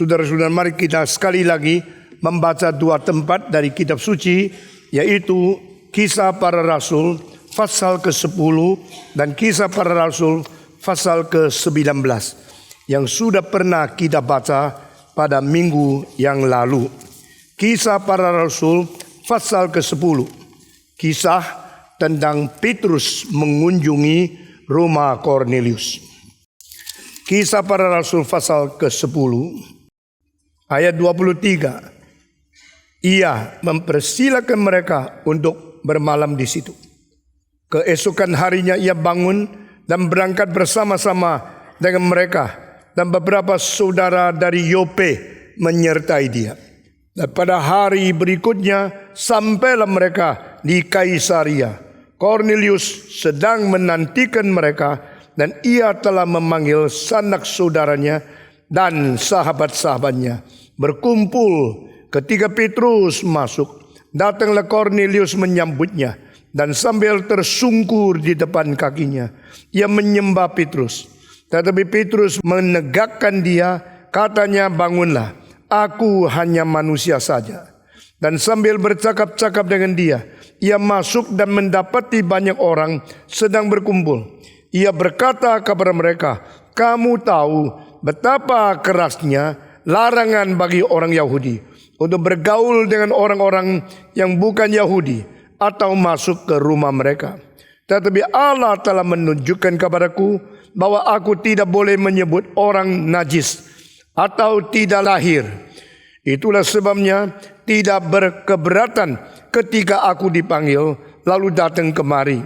Saudara-saudara, mari kita sekali lagi membaca dua tempat dari kitab suci, yaitu Kisah Para Rasul pasal ke-10 dan Kisah Para Rasul pasal ke-19 yang sudah pernah kita baca pada minggu yang lalu. Kisah Para Rasul pasal ke-10, kisah tentang Petrus mengunjungi rumah Kornelius. Kisah Para Rasul pasal ke-10 ayat 23. Ia mempersilakan mereka untuk bermalam di situ. Keesokan harinya ia bangun dan berangkat bersama-sama dengan mereka, dan beberapa saudara dari Yope menyertai dia. Dan pada hari berikutnya sampailah mereka di Kaisaria. Kornelius sedang menantikan mereka, dan ia telah memanggil sanak saudaranya dan sahabat-sahabatnya berkumpul. Ketika Petrus masuk, datanglah Kornelius menyambutnya, dan sambil tersungkur di depan kakinya, ia menyembah Petrus. Tetapi Petrus menegakkan dia, katanya, "Bangunlah, aku hanya manusia saja." Dan sambil bercakap-cakap dengan dia, ia masuk dan mendapati banyak orang sedang berkumpul. Ia berkata kepada mereka, "Kamu tahu betapa kerasnya larangan bagi orang Yahudi untuk bergaul dengan orang-orang yang bukan Yahudi atau masuk ke rumah mereka. Tetapi Allah telah menunjukkan kepadaku bahwa aku tidak boleh menyebut orang najis atau tidak lahir. Itulah sebabnya tidak berkeberatan ketika aku dipanggil lalu datang kemari.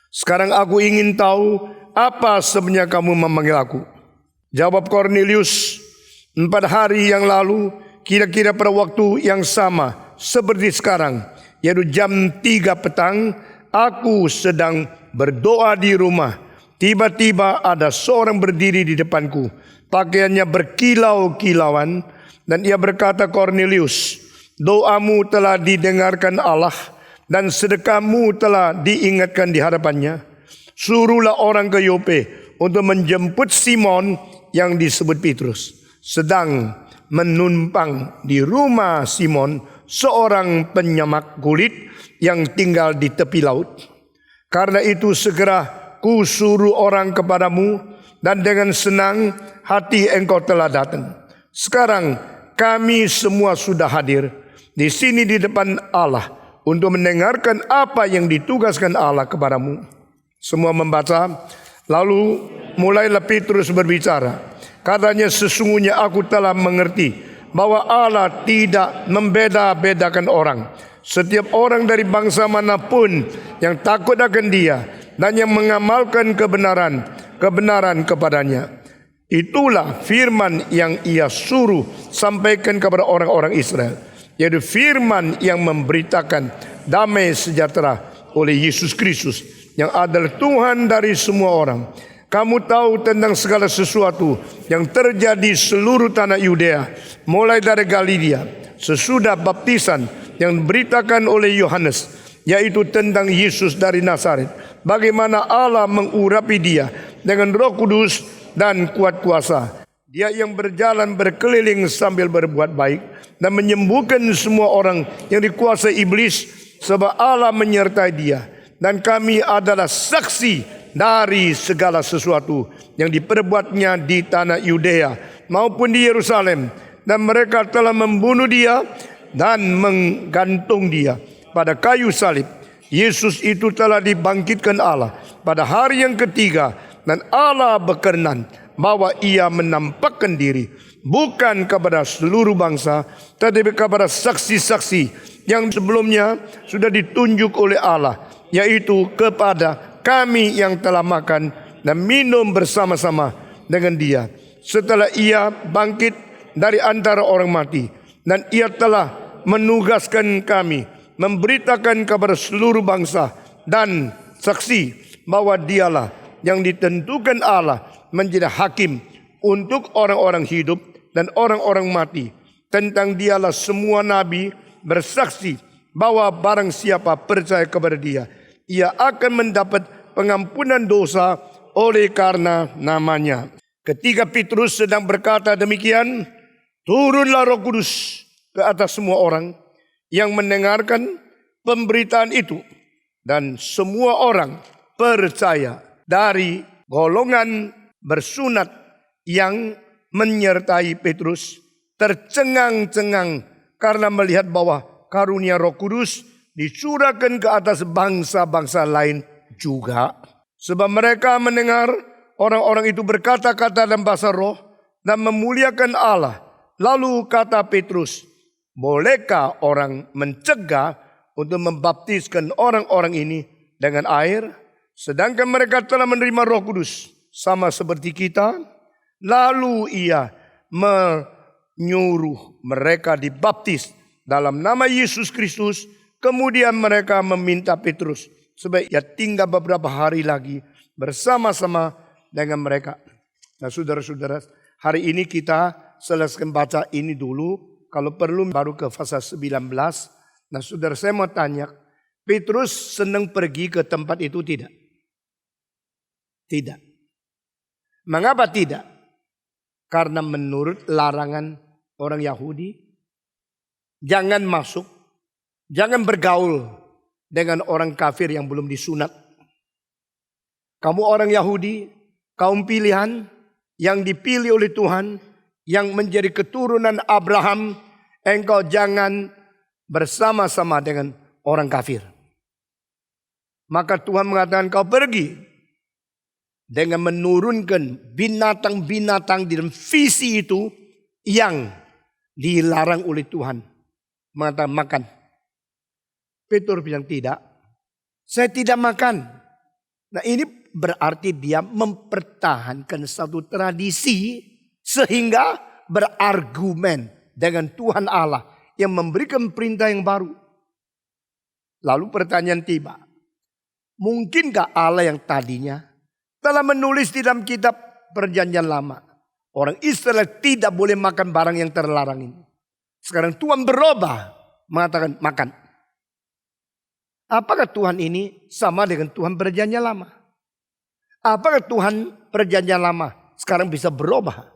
Sekarang aku ingin tahu apa sebabnya kamu memanggil aku." Jawab Kornelius, 4 hari yang lalu, kira-kira pada waktu yang sama seperti sekarang, yaitu jam 3 petang, aku sedang berdoa di rumah. Tiba-tiba ada seorang berdiri di depanku, pakaiannya berkilau-kilauan, dan ia berkata, "Kornelius, doamu telah didengarkan Allah dan sedekahmu telah diingatkan di hadapannya. Suruhlah orang ke Yope untuk menjemput Simon yang disebut Petrus. Sedang menumpang di rumah Simon, seorang penyamak kulit yang tinggal di tepi laut. Karena itu segera ku suruh orang kepadamu, dan dengan senang hati engkau telah datang. Sekarang kami semua sudah hadir di sini di depan Allah untuk mendengarkan apa yang ditugaskan Allah kepadamu." Semua membaca. Lalu mulailah Petrus berbicara. Katanya, "Sesungguhnya aku telah mengerti bahwa Allah tidak membeda-bedakan orang. Setiap orang dari bangsa manapun yang takut akan Dia dan yang mengamalkan kebenaran kepadanya. Itulah firman yang Ia suruh sampaikan kepada orang-orang Israel, yaitu firman yang memberitakan damai sejahtera oleh Yesus Kristus yang adalah Tuhan dari semua orang. Kamu tahu tentang segala sesuatu yang terjadi seluruh tanah Yudea, mulai dari Galilea, sesudah baptisan yang diberitakan oleh Yohanes, yaitu tentang Yesus dari Nazaret, bagaimana Allah mengurapi Dia dengan Roh Kudus dan kuat kuasa. Dia yang berjalan berkeliling sambil berbuat baik dan menyembuhkan semua orang yang dikuasai iblis, sebab Allah menyertai Dia. Dan kami adalah saksi dari segala sesuatu yang diperbuatnya di tanah Yudea maupun di Yerusalem. Dan mereka telah membunuh Dia dan menggantung Dia pada kayu salib. Yesus itu telah dibangkitkan Allah pada hari yang ketiga, dan Allah berkenan bahwa Ia menampakkan diri bukan kepada seluruh bangsa, tetapi kepada saksi-saksi yang sebelumnya sudah ditunjuk oleh Allah, yaitu kepada kami yang telah makan dan minum bersama-sama dengan Dia setelah Ia bangkit dari antara orang mati. Dan Ia telah menugaskan kami memberitakan kepada seluruh bangsa dan saksi bahwa Dialah yang ditentukan Allah menjadi hakim untuk orang-orang hidup dan orang-orang mati. Tentang Dialah semua nabi bersaksi bahwa barang siapa percaya kepada Dia, ia akan mendapat pengampunan dosa oleh karena namanya. Ketika Petrus sedang berkata demikian, turunlah Roh Kudus ke atas semua orang yang mendengarkan pemberitaan itu. Dan semua orang percaya. Dari golongan bersunat yang menyertai Petrus tercengang-cengang karena melihat bahwa karunia Roh Kudus dicurahkan ke atas bangsa-bangsa lain juga. Sebab mereka mendengar orang-orang itu berkata-kata dalam bahasa roh dan memuliakan Allah. Lalu kata Petrus, bolehkah orang mencegah untuk membaptiskan orang-orang ini dengan air, sedangkan mereka telah menerima Roh Kudus sama seperti kita? Lalu ia menyuruh mereka dibaptis dalam nama Yesus Kristus. Kemudian mereka meminta Petrus supaya ia tinggal beberapa hari lagi bersama-sama dengan mereka. Nah, saudara-saudara, hari ini kita selesaikan baca ini dulu. Kalau perlu baru ke pasal 19. Nah, saudara, saya mau tanya, Petrus senang pergi ke tempat itu tidak? Tidak. Mengapa tidak? Karena menurut larangan orang Yahudi, jangan masuk, jangan bergaul dengan orang kafir yang belum disunat. Kamu orang Yahudi, kaum pilihan yang dipilih oleh Tuhan, yang menjadi keturunan Abraham, engkau jangan bersama-sama dengan orang kafir. Maka Tuhan mengatakan kau pergi dengan menurunkan binatang-binatang di dalam visi itu yang dilarang oleh Tuhan. Mengatakan makan. Petrus bilang tidak. Saya tidak makan. Nah, ini berarti dia mempertahankan satu tradisi sehingga berargumen dengan Tuhan Allah yang memberikan perintah yang baru. Lalu pertanyaan tiba. Mungkinkah Allah yang tadinya telah menulis di dalam kitab Perjanjian Lama, orang Israel tidak boleh makan barang yang terlarang ini. Sekarang Tuhan berubah, mengatakan makan. Apakah Tuhan ini sama dengan Tuhan Perjanjian Lama? Apakah Tuhan Perjanjian Lama sekarang bisa berubah?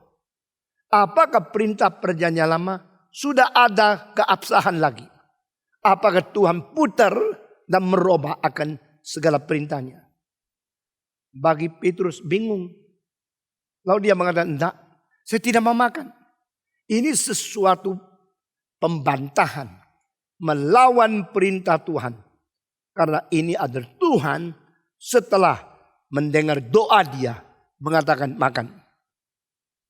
Apakah perintah Perjanjian Lama sudah ada keabsahan lagi? Apakah Tuhan putar dan merubah akan segala perintahnya? Bagi Petrus bingung. Lalu dia mengatakan, enggak, saya tidak mau makan. Ini sesuatu pembantahan melawan perintah Tuhan. Karena ini adalah Tuhan setelah mendengar doa dia mengatakan makan.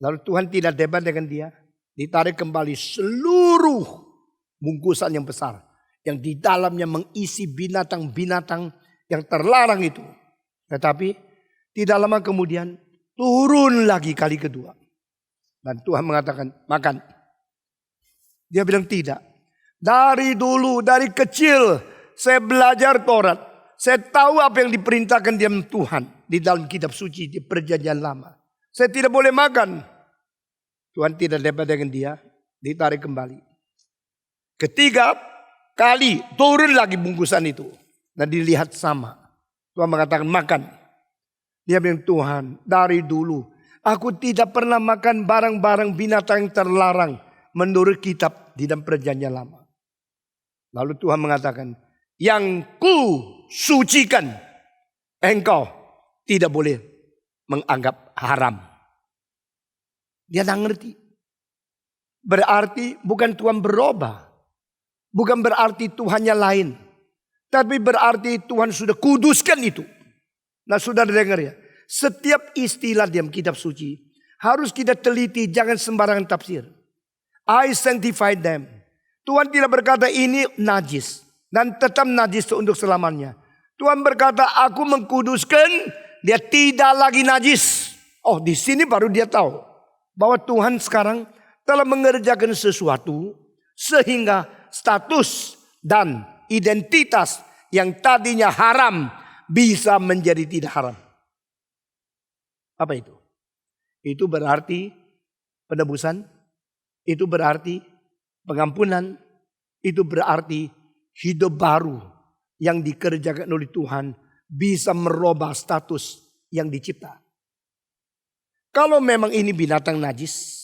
Lalu Tuhan tidak debat dengan dia. Ditarik kembali seluruh bungkusan yang besar. Yang di dalamnya mengisi binatang-binatang yang terlarang itu. Tetapi tidak lama kemudian turun lagi kali kedua. Dan Tuhan mengatakan makan. Dia bilang tidak. Dari dulu, dari kecil saya belajar Taurat. Saya tahu apa yang diperintahkan dia Tuhan di dalam kitab suci di Perjanjian Lama. Saya tidak boleh makan. Tuhan tidak debat dengan dia, ditarik kembali. Ketiga kali turun lagi bungkusan itu. Dan dilihat sama. Tuhan mengatakan makan. Dia bilang, Tuhan dari dulu aku tidak pernah makan barang-barang binatang yang terlarang menurut kitab di dalam Perjanjian Lama. Lalu Tuhan mengatakan, yang ku sucikan engkau tidak boleh menganggap haram. Dia tidak ngerti. Berarti bukan Tuhan berubah. Bukan berarti Tuhannya lain. Tapi berarti Tuhan sudah kuduskan itu. Nah, saudara dengar ya. Setiap istilah dalam kitab suci harus kita teliti, jangan sembarangan tafsir. I sanctified them. Tuhan tidak berkata ini najis dan tetap najis untuk selamanya. Tuhan berkata aku mengkuduskan, dia tidak lagi najis. Oh, di sini baru dia tahu bahwa Tuhan sekarang telah mengerjakan sesuatu sehingga status dan identitas yang tadinya haram bisa menjadi tidak haram. Apa itu? Itu berarti penebusan, itu berarti pengampunan, itu berarti hidup baru yang dikerjakan oleh Tuhan bisa merubah status yang dicipta. Kalau memang ini binatang najis,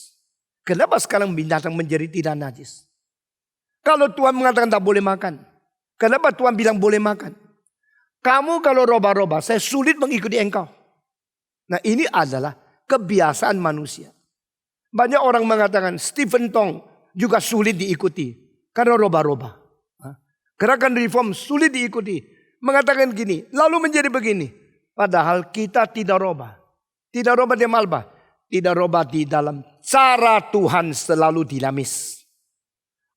kenapa sekarang binatang menjadi tidak najis? Kalau Tuhan mengatakan tak boleh makan, kenapa Tuhan bilang boleh makan? Kamu kalau roba-roba, saya sulit mengikuti engkau. Nah, ini adalah kebiasaan manusia. Banyak orang mengatakan Stephen Tong juga sulit diikuti karena roba-roba. Gerakan reform sulit diikuti. Mengatakan gini, lalu menjadi begini. Padahal kita tidak roba. Tidak roba di malba. Tidak roba di dalam cara Tuhan selalu dinamis.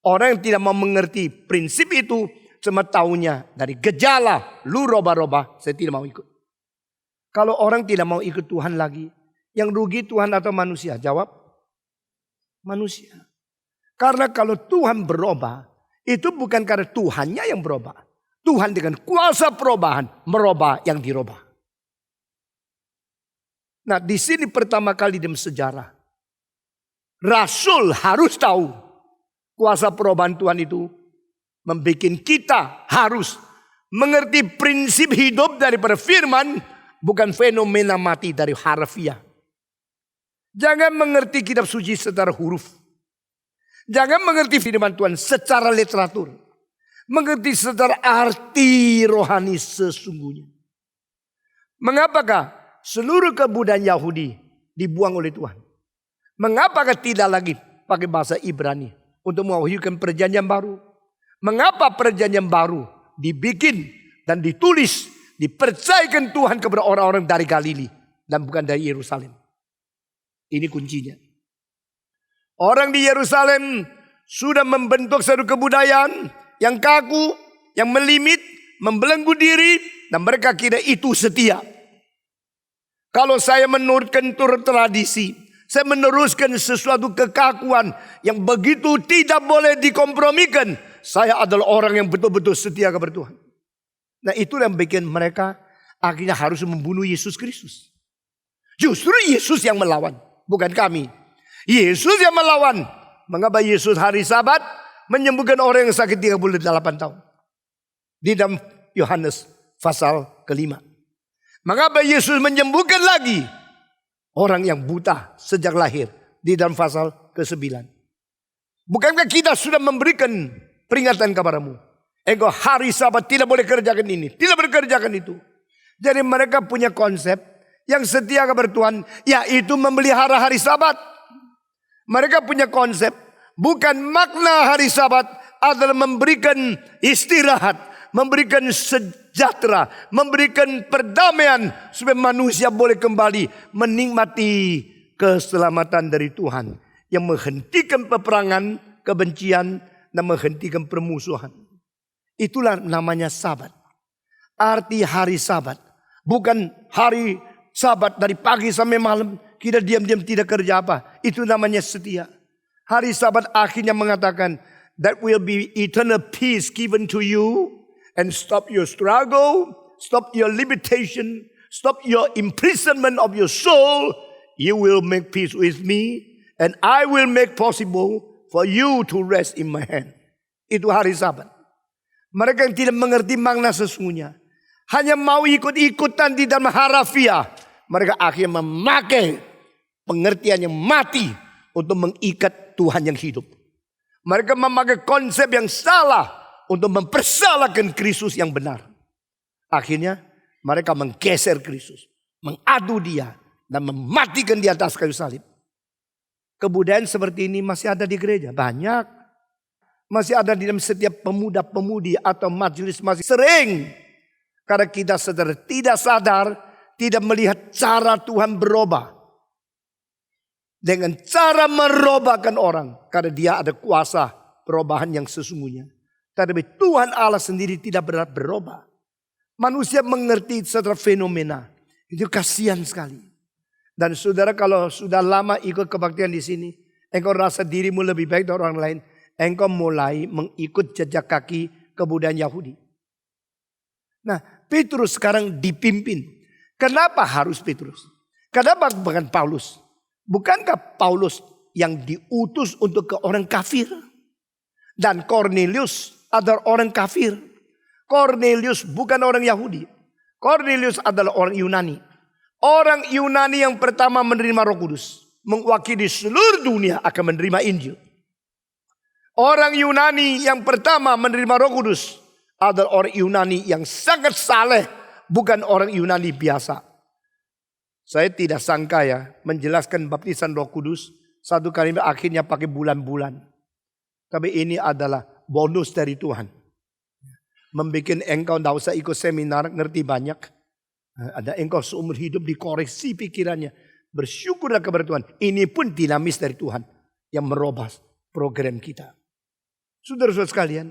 Orang yang tidak mau mengerti prinsip itu cuma taunya dari gejala. Lu roba-roba, saya tidak mau ikut. Kalau orang tidak mau ikut Tuhan lagi, yang rugi Tuhan atau manusia? Jawab, manusia. Karena kalau Tuhan berubah, itu bukan karena Tuhannya yang berubah. Tuhan dengan kuasa perubahan merubah yang dirubah. Nah, di sini pertama kali dalam sejarah, Rasul harus tahu kuasa perubahan Tuhan itu membuat kita harus mengerti prinsip hidup daripada firman, bukan fenomena mati dari harfiah. Jangan mengerti kitab suci secara huruf. Jangan mengerti firman Tuhan secara literatur. Mengerti secara arti rohani sesungguhnya. Mengapakah seluruh kebudayaan Yahudi dibuang oleh Tuhan? Mengapakah tidak lagi pakai bahasa Ibrani untuk mewahyukan perjanjian baru? Mengapa perjanjian baru dibikin dan ditulis, dipercayakan Tuhan kepada orang-orang dari Galili dan bukan dari Yerusalem? Ini kuncinya. Orang di Yerusalem sudah membentuk satu kebudayaan yang kaku, yang melimit, membelenggu diri, dan mereka kira itu setia. Kalau saya menurutkan turut tradisi, saya meneruskan sesuatu kekakuan yang begitu tidak boleh dikompromikan, saya adalah orang yang betul-betul setia kepada Tuhan. Nah, itu yang bikin mereka akhirnya harus membunuh Yesus Kristus. Justru Yesus yang melawan, bukan kami. Yesus yang melawan. Mengapa Yesus hari Sabat menyembuhkan orang yang sakit 38 tahun? Di dalam Yohanes pasal ke-5. Mengapa Yesus menyembuhkan lagi orang yang buta sejak lahir? Di dalam pasal ke-9. Bukankah kita sudah memberikan peringatan kepadamu? Engkau hari Sabat tidak boleh kerjakan ini, tidak boleh kerjakan itu. Jadi mereka punya konsep yang setia kepada Tuhan, yaitu memelihara hari Sabat. Mereka punya konsep, bukan makna hari Sabat adalah memberikan istirahat, memberikan sejahtera, memberikan perdamaian supaya manusia boleh kembali menikmati keselamatan dari Tuhan yang menghentikan peperangan, kebencian, dan menghentikan permusuhan. Itulah namanya Sabat. Arti hari Sabat bukan hari Sabat dari pagi sampai malam. Kita diam-diam tidak kerja apa. Itu namanya setia. Hari Sabat akhirnya mengatakan, that will be eternal peace given to you. And stop your struggle. Stop your limitation. Stop your imprisonment of your soul. You will make peace with me. And I will make possible for you to rest in my hand. Itu hari Sabat. Mereka yang tidak mengerti makna sesungguhnya. Hanya mau ikut-ikutan di dalam harafiah. Mereka akhirnya memakai pengertian yang mati untuk mengikat Tuhan yang hidup. Mereka memakai konsep yang salah untuk mempersalahkan Kristus yang benar. Akhirnya mereka menggeser Kristus, mengadu dia, dan mematikan di atas kayu salib. Kebudayaan seperti ini masih ada di gereja, banyak. Masih ada di dalam setiap pemuda-pemudi atau majelis masih sering. Karena kita secara tidak sadar, tidak melihat cara Tuhan berubah. Dengan cara merubahkan orang. Karena dia ada kuasa perubahan yang sesungguhnya. Tetapi Tuhan Allah sendiri tidak berubah. Manusia mengerti secara fenomena. Itu kasihan sekali. Dan saudara kalau sudah lama ikut kebaktian di sini. Engkau rasa dirimu lebih baik dari orang lain. Engkau mulai mengikut jejak kaki kebudayaan Yahudi. Nah, Petrus sekarang dipimpin. Kenapa harus Petrus? Kenapa bukan Paulus? Bukankah Paulus yang diutus untuk ke orang kafir? Dan Cornelius adalah orang kafir. Cornelius bukan orang Yahudi. Cornelius adalah orang Yunani. Orang Yunani yang pertama menerima Roh Kudus, mewakili seluruh dunia akan menerima Injil. Orang Yunani yang pertama menerima Roh Kudus adalah orang Yunani yang sangat saleh, bukan orang Yunani biasa. Saya tidak sangka ya menjelaskan baptisan Roh Kudus satu kalimat akhirnya pakai bulan-bulan. Tapi ini adalah bonus dari Tuhan. Membikin engkau tidak usah ikut seminar, ngerti banyak. Ada engkau seumur hidup dikoreksi pikirannya. Bersyukurlah kepada Tuhan. Ini pun dinamis dari Tuhan yang merubah program kita. Saudara-saudara sekalian,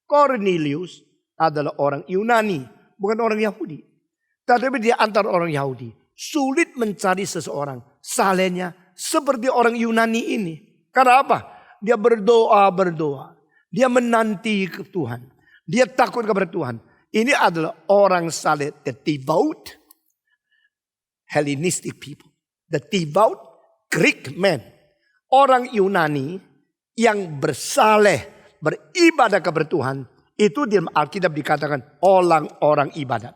Cornelius adalah orang Yunani, bukan orang Yahudi. Tetapi dia antara orang Yahudi. Sulit mencari seseorang salehnya seperti orang Yunani ini. Karena apa? Dia berdoa. Dia menanti ke Tuhan. Dia takut kepada Tuhan. Ini adalah orang saleh, the devout Hellenistic people. The devout Greek man. Orang Yunani yang bersaleh, beribadah kepada Tuhan. Itu di Alkitab dikatakan orang-orang ibadat.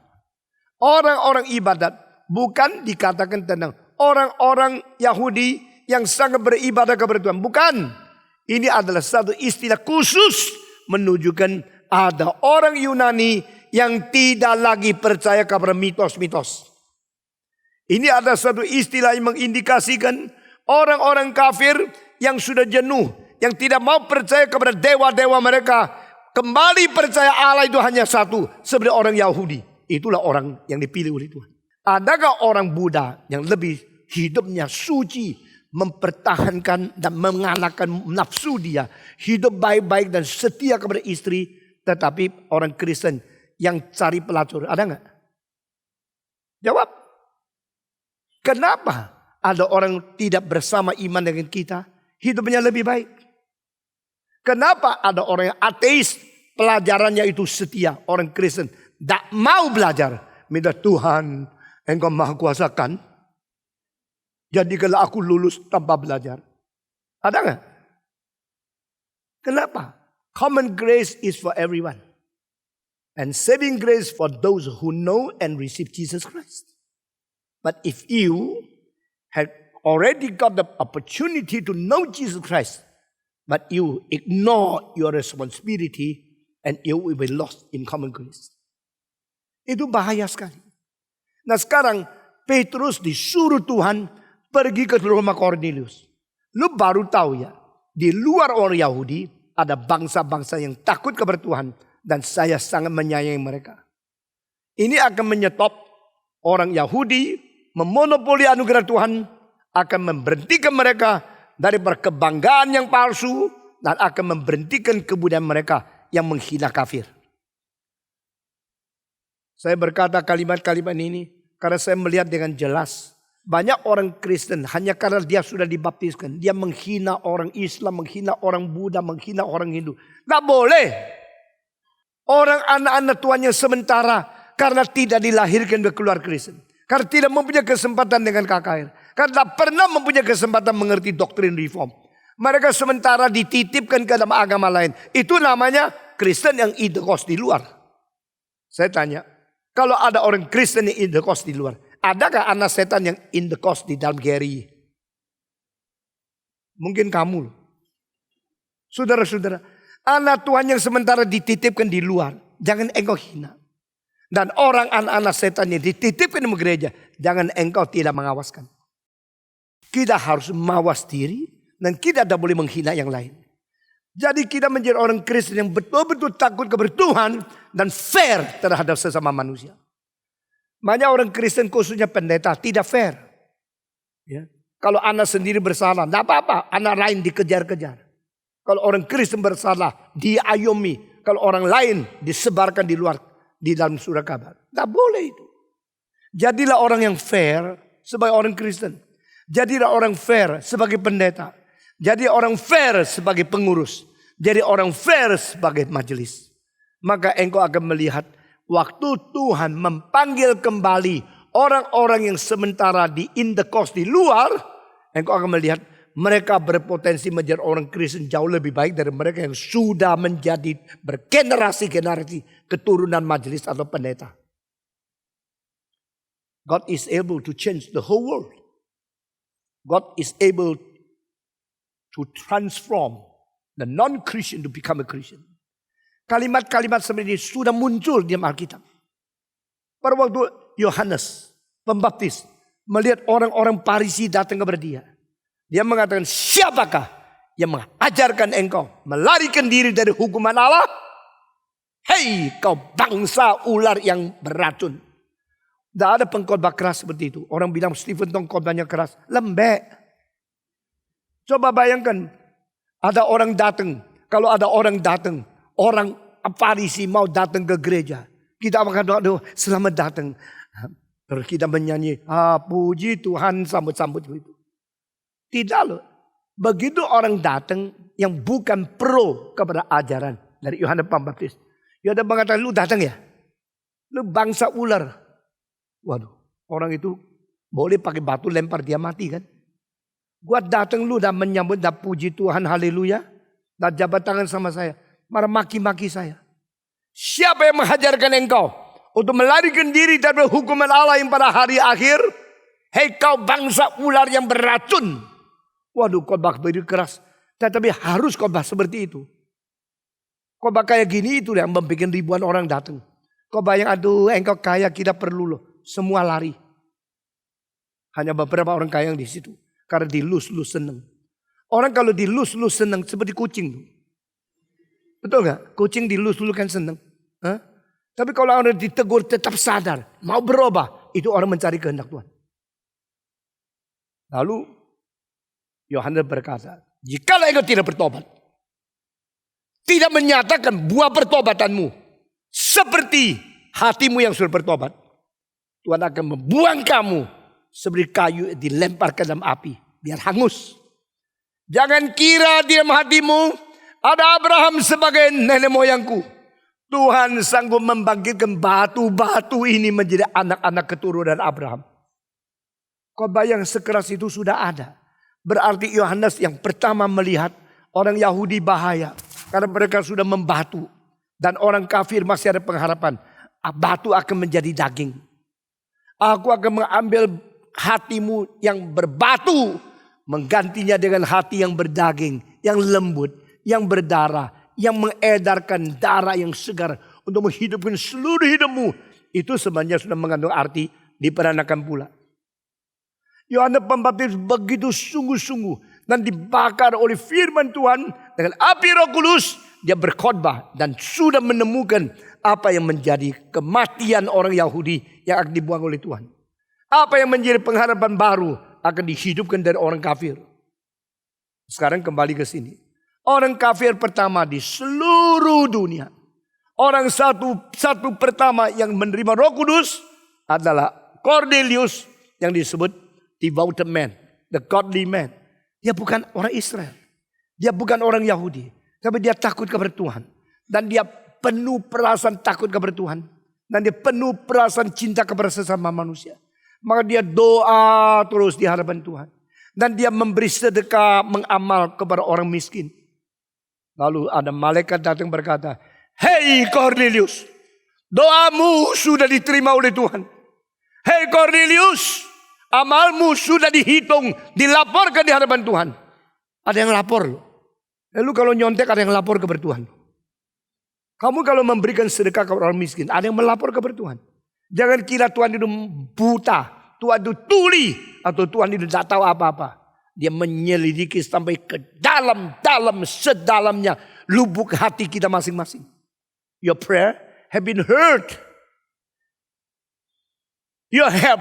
Orang-orang ibadat bukan dikatakan tentang orang-orang Yahudi yang sangat beribadah kepada Tuhan. Bukan. Ini adalah satu istilah khusus menunjukkan ada orang Yunani yang tidak lagi percaya kepada mitos-mitos. Ini ada satu istilah yang mengindikasikan orang-orang kafir yang sudah jenuh, yang tidak mau percaya kepada dewa-dewa mereka, kembali percaya Allah itu hanya satu, seperti orang Yahudi. Itulah orang yang dipilih oleh Tuhan. Adakah orang Buddha yang lebih hidupnya suci, mempertahankan dan mengalahkan nafsu dia, hidup baik-baik dan setia kepada istri, tetapi orang Kristen yang cari pelacur, ada nggak? Jawab. Kenapa ada orang tidak bersama iman dengan kita, hidupnya lebih baik? Kenapa ada orang yang ateis, pelajarannya itu setia, orang Kristen tidak mau belajar, minta Tuhan, Engkau Maha Kuasa kan? Jadi kalau aku lulus tanpa belajar. Ada nggak? Kenapa? Common grace is for everyone. And saving grace for those who know and receive Jesus Christ. But if you had already got the opportunity to know Jesus Christ, but you ignore your responsibility, and you will be lost in common grace. Itu bahaya sekali. Nah sekarang Petrus disuruh Tuhan pergi ke rumah Cornelius. Lu baru tahu ya, di luar orang Yahudi ada bangsa-bangsa yang takut kepada Tuhan. Dan saya sangat menyayangi mereka. Ini akan menyetop orang Yahudi memonopoli anugerah Tuhan. Akan memberhentikan mereka dari kebanggaan yang palsu. Dan akan memberhentikan kebudayaan mereka yang menghina kafir. Saya berkata kalimat-kalimat ini karena saya melihat dengan jelas. Banyak orang Kristen hanya karena dia sudah dibaptiskan. Dia menghina orang Islam, menghina orang Buddha, menghina orang Hindu. Tidak boleh. Orang anak-anak Tuhan yang sementara karena tidak dilahirkan dari keluarga Kristen. Karena tidak mempunyai kesempatan dengan KKR. Karena tidak pernah mempunyai kesempatan mengerti doktrin reform. Mereka sementara dititipkan ke dalam agama lain. Itu namanya Kristen yang in the cost di luar. Saya tanya, kalau ada orang Kristen yang in the cost di luar, adakah anak setan yang in the cost di dalam GRI? Mungkin kamu. Saudara-saudara, anak Tuhan yang sementara dititipkan di luar, jangan engkau hina. Dan orang anak-anak setan yang dititipkan di gereja, jangan engkau tidak mengawaskan. Kita harus mawas diri dan kita tidak boleh menghina yang lain. Jadi kita menjadi orang Kristen yang betul-betul takut kepada Tuhan dan fair terhadap sesama manusia. Banyak orang Kristen khususnya pendeta tidak fair. Ya. Kalau anak sendiri bersalah, tidak apa-apa, anak lain dikejar-kejar. Kalau orang Kristen bersalah, diayomi. Kalau orang lain disebarkan di luar, di dalam surat kabar. Tidak boleh itu. Jadilah orang yang fair sebagai orang Kristen. Jadilah orang fair sebagai pendeta. Jadi orang fair sebagai pengurus. Jadi orang fair sebagai majelis. Maka engkau akan melihat waktu Tuhan memanggil kembali orang-orang yang sementara di in the cost di luar. Engkau akan melihat mereka berpotensi menjadi orang Kristen jauh lebih baik dari mereka yang sudah menjadi bergenerasi-generasi keturunan majelis atau pendeta. God is able to change the whole world. God is able to transform the non-Christian to become a Christian. Kalimat-kalimat seperti ini sudah muncul di Alkitab. Pada waktu Yohanes Pembaptis melihat orang-orang Farisi datang kepada dia. Dia mengatakan, siapakah yang mengajarkan engkau melarikan diri dari hukuman Allah? Hei kau bangsa ular yang beracun. Tidak ada pengkhotbah keras seperti itu. Orang bilang Stephen Tong khotbahnya keras. Lembek. Coba bayangkan. Ada orang datang. Kalau ada orang datang. Orang Farisi mau datang ke gereja. Kita akan doa, selamat datang. Terus kita menyanyi. Puji Tuhan, sambut-sambut itu. Tidak loh. Begitu orang datang yang bukan pro kepada ajaran dari Yohanes Pembaptis. Yohanes mengatakan, lu datang ya? Lu bangsa ular. Waduh, orang itu boleh pakai batu lempar dia mati kan? Gua datang lu dan menyambut dan puji Tuhan, haleluya. Dan jabat tangan sama saya. Marah maki-maki saya. Siapa yang mengajarkan engkau untuk melarikan diri dari hukuman Allah yang pada hari akhir? Hei kau bangsa ular yang beracun. Waduh, khotbah begitu keras. Tetapi harus khotbah seperti itu. Khotbah kayak gini itu yang membuat ribuan orang datang. Khotbah yang aduh engkau kaya kita perlu loh. Semua lari. Hanya beberapa orang kaya yang di situ. Karena dilus-lus senang. Orang kalau dilus-lus senang seperti kucing. Betul gak? Kucing dilus-lus kan senang. Tapi kalau orang ditegur tetap sadar. Mau berubah. Itu orang mencari kehendak Tuhan. Lalu Yohanes berkata. Jikalau engkau tidak bertobat. Tidak menyatakan buah pertobatanmu. Seperti hatimu yang sudah bertobat. Tuhan akan membuang kamu seperti kayu dilemparkan dalam api. Biar hangus. Jangan kira di dalam hatimu ada Abraham sebagai nenek moyangku. Tuhan sanggup membangkitkan batu-batu ini menjadi anak-anak keturunan Abraham. Khotbah yang sekeras itu sudah ada. Berarti Yohanes yang pertama melihat orang Yahudi bahaya. Karena mereka sudah membatu. Dan orang kafir masih ada pengharapan. Batu akan menjadi daging. Aku akan mengambil hatimu yang berbatu. Menggantinya dengan hati yang berdaging. Yang lembut. Yang berdarah. Yang mengedarkan darah yang segar. Untuk menghidupkan seluruh hidupmu. Itu sebenarnya sudah mengandung arti diperanakan pula. Yohanes Pembaptis begitu sungguh-sungguh. Dan dibakar oleh firman Tuhan. Dengan api Roh Kudus. Dia berkhotbah. Dan sudah menemukan apa yang menjadi kematian orang Yahudi yang akan dibuang oleh Tuhan. Apa yang menjadi pengharapan baru akan dihidupkan dari orang kafir. Sekarang kembali ke sini. Orang kafir pertama di seluruh dunia. Orang satu pertama yang menerima Roh Kudus adalah Cornelius yang disebut devoted man, the godly man. Dia bukan orang Israel. Dia bukan orang Yahudi. Tapi dia takut kepada Tuhan. Dan dia penuh perasaan takut kepada Tuhan. Dan dia penuh perasaan cinta kepada sesama manusia. Maka dia doa terus di hadapan Tuhan. Dan dia memberi sedekah, mengamal kepada orang miskin. Lalu ada malaikat datang berkata, "Hei Cornelius, doamu sudah diterima oleh Tuhan. Hei Cornelius, amalmu sudah dihitung, dilaporkan di hadapan Tuhan." Ada yang lapor loh. Lalu kalau nyontek ada yang lapor kepada Tuhan. Kamu kalau memberikan sedekah kepada orang miskin, ada yang melapor kepada Tuhan. Jangan kira Tuhan itu buta, Tuhan itu tuli, atau Tuhan itu tidak tahu apa-apa. Dia menyelidiki sampai ke dalam-dalam sedalamnya lubuk hati kita masing-masing. Your prayer have been heard. Your help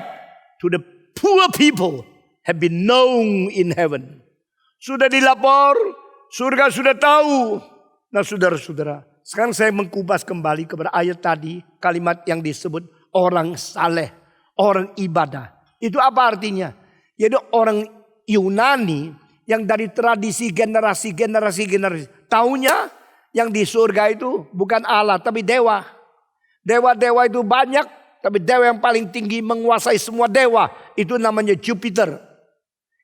to the poor people have been known in heaven. Sudah dilapor, surga sudah tahu. Nah saudara-saudara, sekarang saya mengkupas kembali kepada ayat tadi. Kalimat yang disebut orang saleh, orang ibadah. Itu apa artinya? Yaitu orang Yunani yang dari tradisi generasi. Taunya yang di surga itu bukan Allah tapi dewa. Dewa-dewa itu banyak. Tapi dewa yang paling tinggi menguasai semua dewa. Itu namanya Jupiter.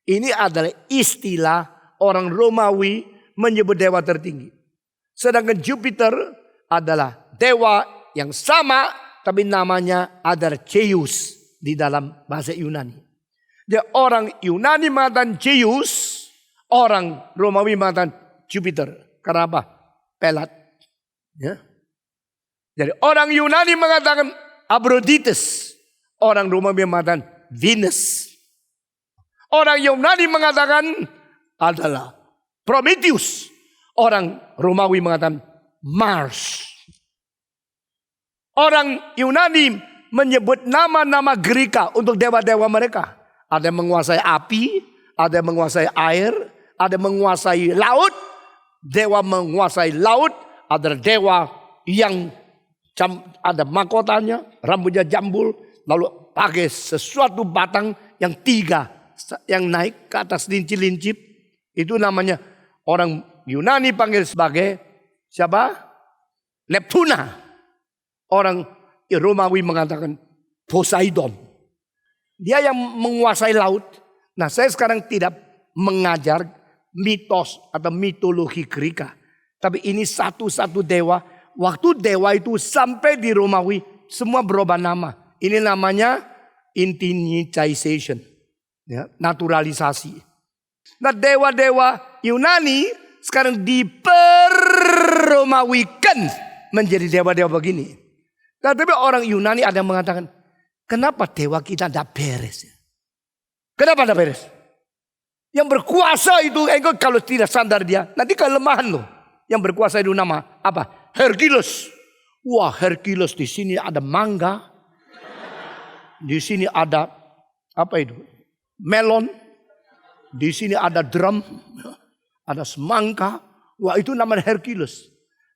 Ini adalah istilah orang Romawi menyebut dewa tertinggi. Sedangkan Jupiter adalah dewa yang sama. Tapi namanya adalah Zeus. di dalam bahasa Yunani. Jadi orang Yunani mengatakan Zeus, orang Romawi mengatakan Jupiter. Karena apa? Pelat. Ya. Jadi orang Yunani mengatakan Aphrodite, orang Romawi mengatakan Venus. Orang Yunani mengatakan adalah Prometheus, orang Romawi mengatakan Mars. Orang Yunani menyebut nama-nama Greka untuk dewa-dewa mereka. Ada yang menguasai api, ada yang menguasai air, ada yang menguasai laut. Dewa menguasai laut, ada dewa yang ada mahkotanya, rambutnya jambul, lalu pakai sesuatu batang yang 3 yang naik ke atas lincip-lincip. Itu namanya orang Yunani panggil sebagai siapa? Neptuna. Orang Romawi mengatakan Poseidon. Dia yang menguasai laut. Nah, saya sekarang tidak mengajar mitos atau mitologi Greka. Tapi ini satu-satu dewa. Waktu dewa itu sampai di Romawi, semua berubah nama. Ini namanya intinicization. Ya, naturalisasi. Nah, dewa-dewa Yunani sekarang diperromawikan menjadi dewa-dewa begini. Nah, tapi orang Yunani ada yang mengatakan, kenapa dewa kita tidak beres? Kenapa tidak beres? Yang berkuasa itu, kalau tidak sadar dia, nanti kelemahan loh. Yang berkuasa itu nama apa? Hercules. Wah, Hercules di sini ada mangga. Di sini ada apa itu? Melon. Di sini ada drum. Ada semangka. Wah, itu namanya Hercules.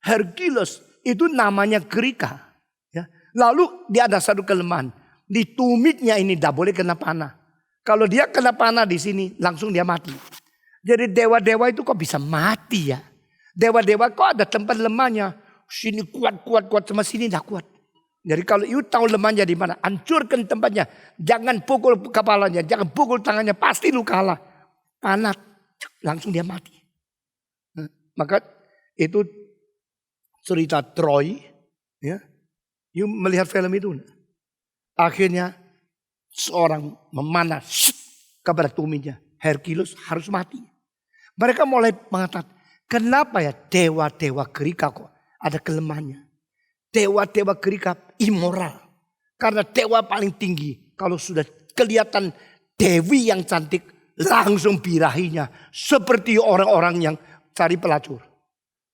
Hercules itu namanya Greka. Lalu dia ada satu kelemahan. Di tumitnya ini tidak boleh kena panah. Kalau dia kena panah di sini langsung dia mati. Jadi dewa-dewa itu kok bisa mati ya. Dewa-dewa kok ada tempat lemahnya. Sini kuat sama sini tidak kuat. Jadi kalau you tahu lemahnya di mana, hancurkan tempatnya. Jangan pukul kepalanya, jangan pukul tangannya, pasti lu kalah. Panah langsung dia mati. Maka itu cerita Troy ya. You melihat film itu. Akhirnya seorang memanah kepada tumitnya. Hercules harus mati. Mereka mulai mengatakan, kenapa ya dewa-dewa Greka kok ada kelemahannya. Dewa-dewa Greka immoral. Karena dewa paling tinggi. Kalau sudah kelihatan dewi yang cantik, langsung birahinya. Seperti orang-orang yang cari pelacur.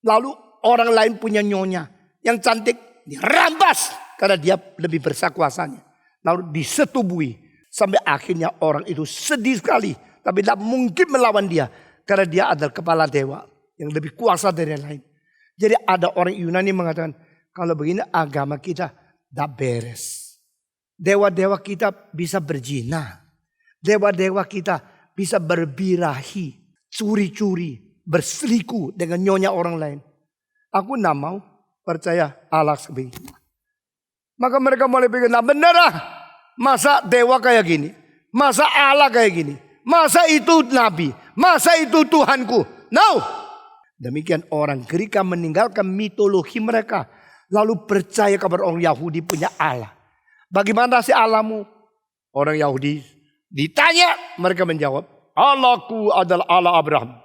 Lalu orang lain punya nyonya yang cantik. Dirampas karena dia lebih besar kuasanya. Lalu disetubui sampai akhirnya orang itu sedih sekali. Tapi tidak mungkin melawan dia. Karena dia adalah kepala dewa yang lebih kuasa dari yang lain. Jadi ada orang Yunani mengatakan, kalau begini agama kita tidak beres. Dewa-dewa kita bisa berzina. Dewa-dewa kita bisa berbirahi, curi-curi, berselingkuh dengan nyonya orang lain. Aku tidak mau percaya Allah seperti itu. Maka mereka mulai pikir, nah benar lah. Masa dewa kayak gini? Masa Allah kayak gini? Masa itu nabi? Masa itu Tuhanku? No. Demikian orang Greka meninggalkan mitologi mereka. Lalu percaya kepada orang Yahudi punya Allah. Bagaimana sih Allahmu? Orang Yahudi ditanya, mereka menjawab, Allahku adalah Allah Abraham.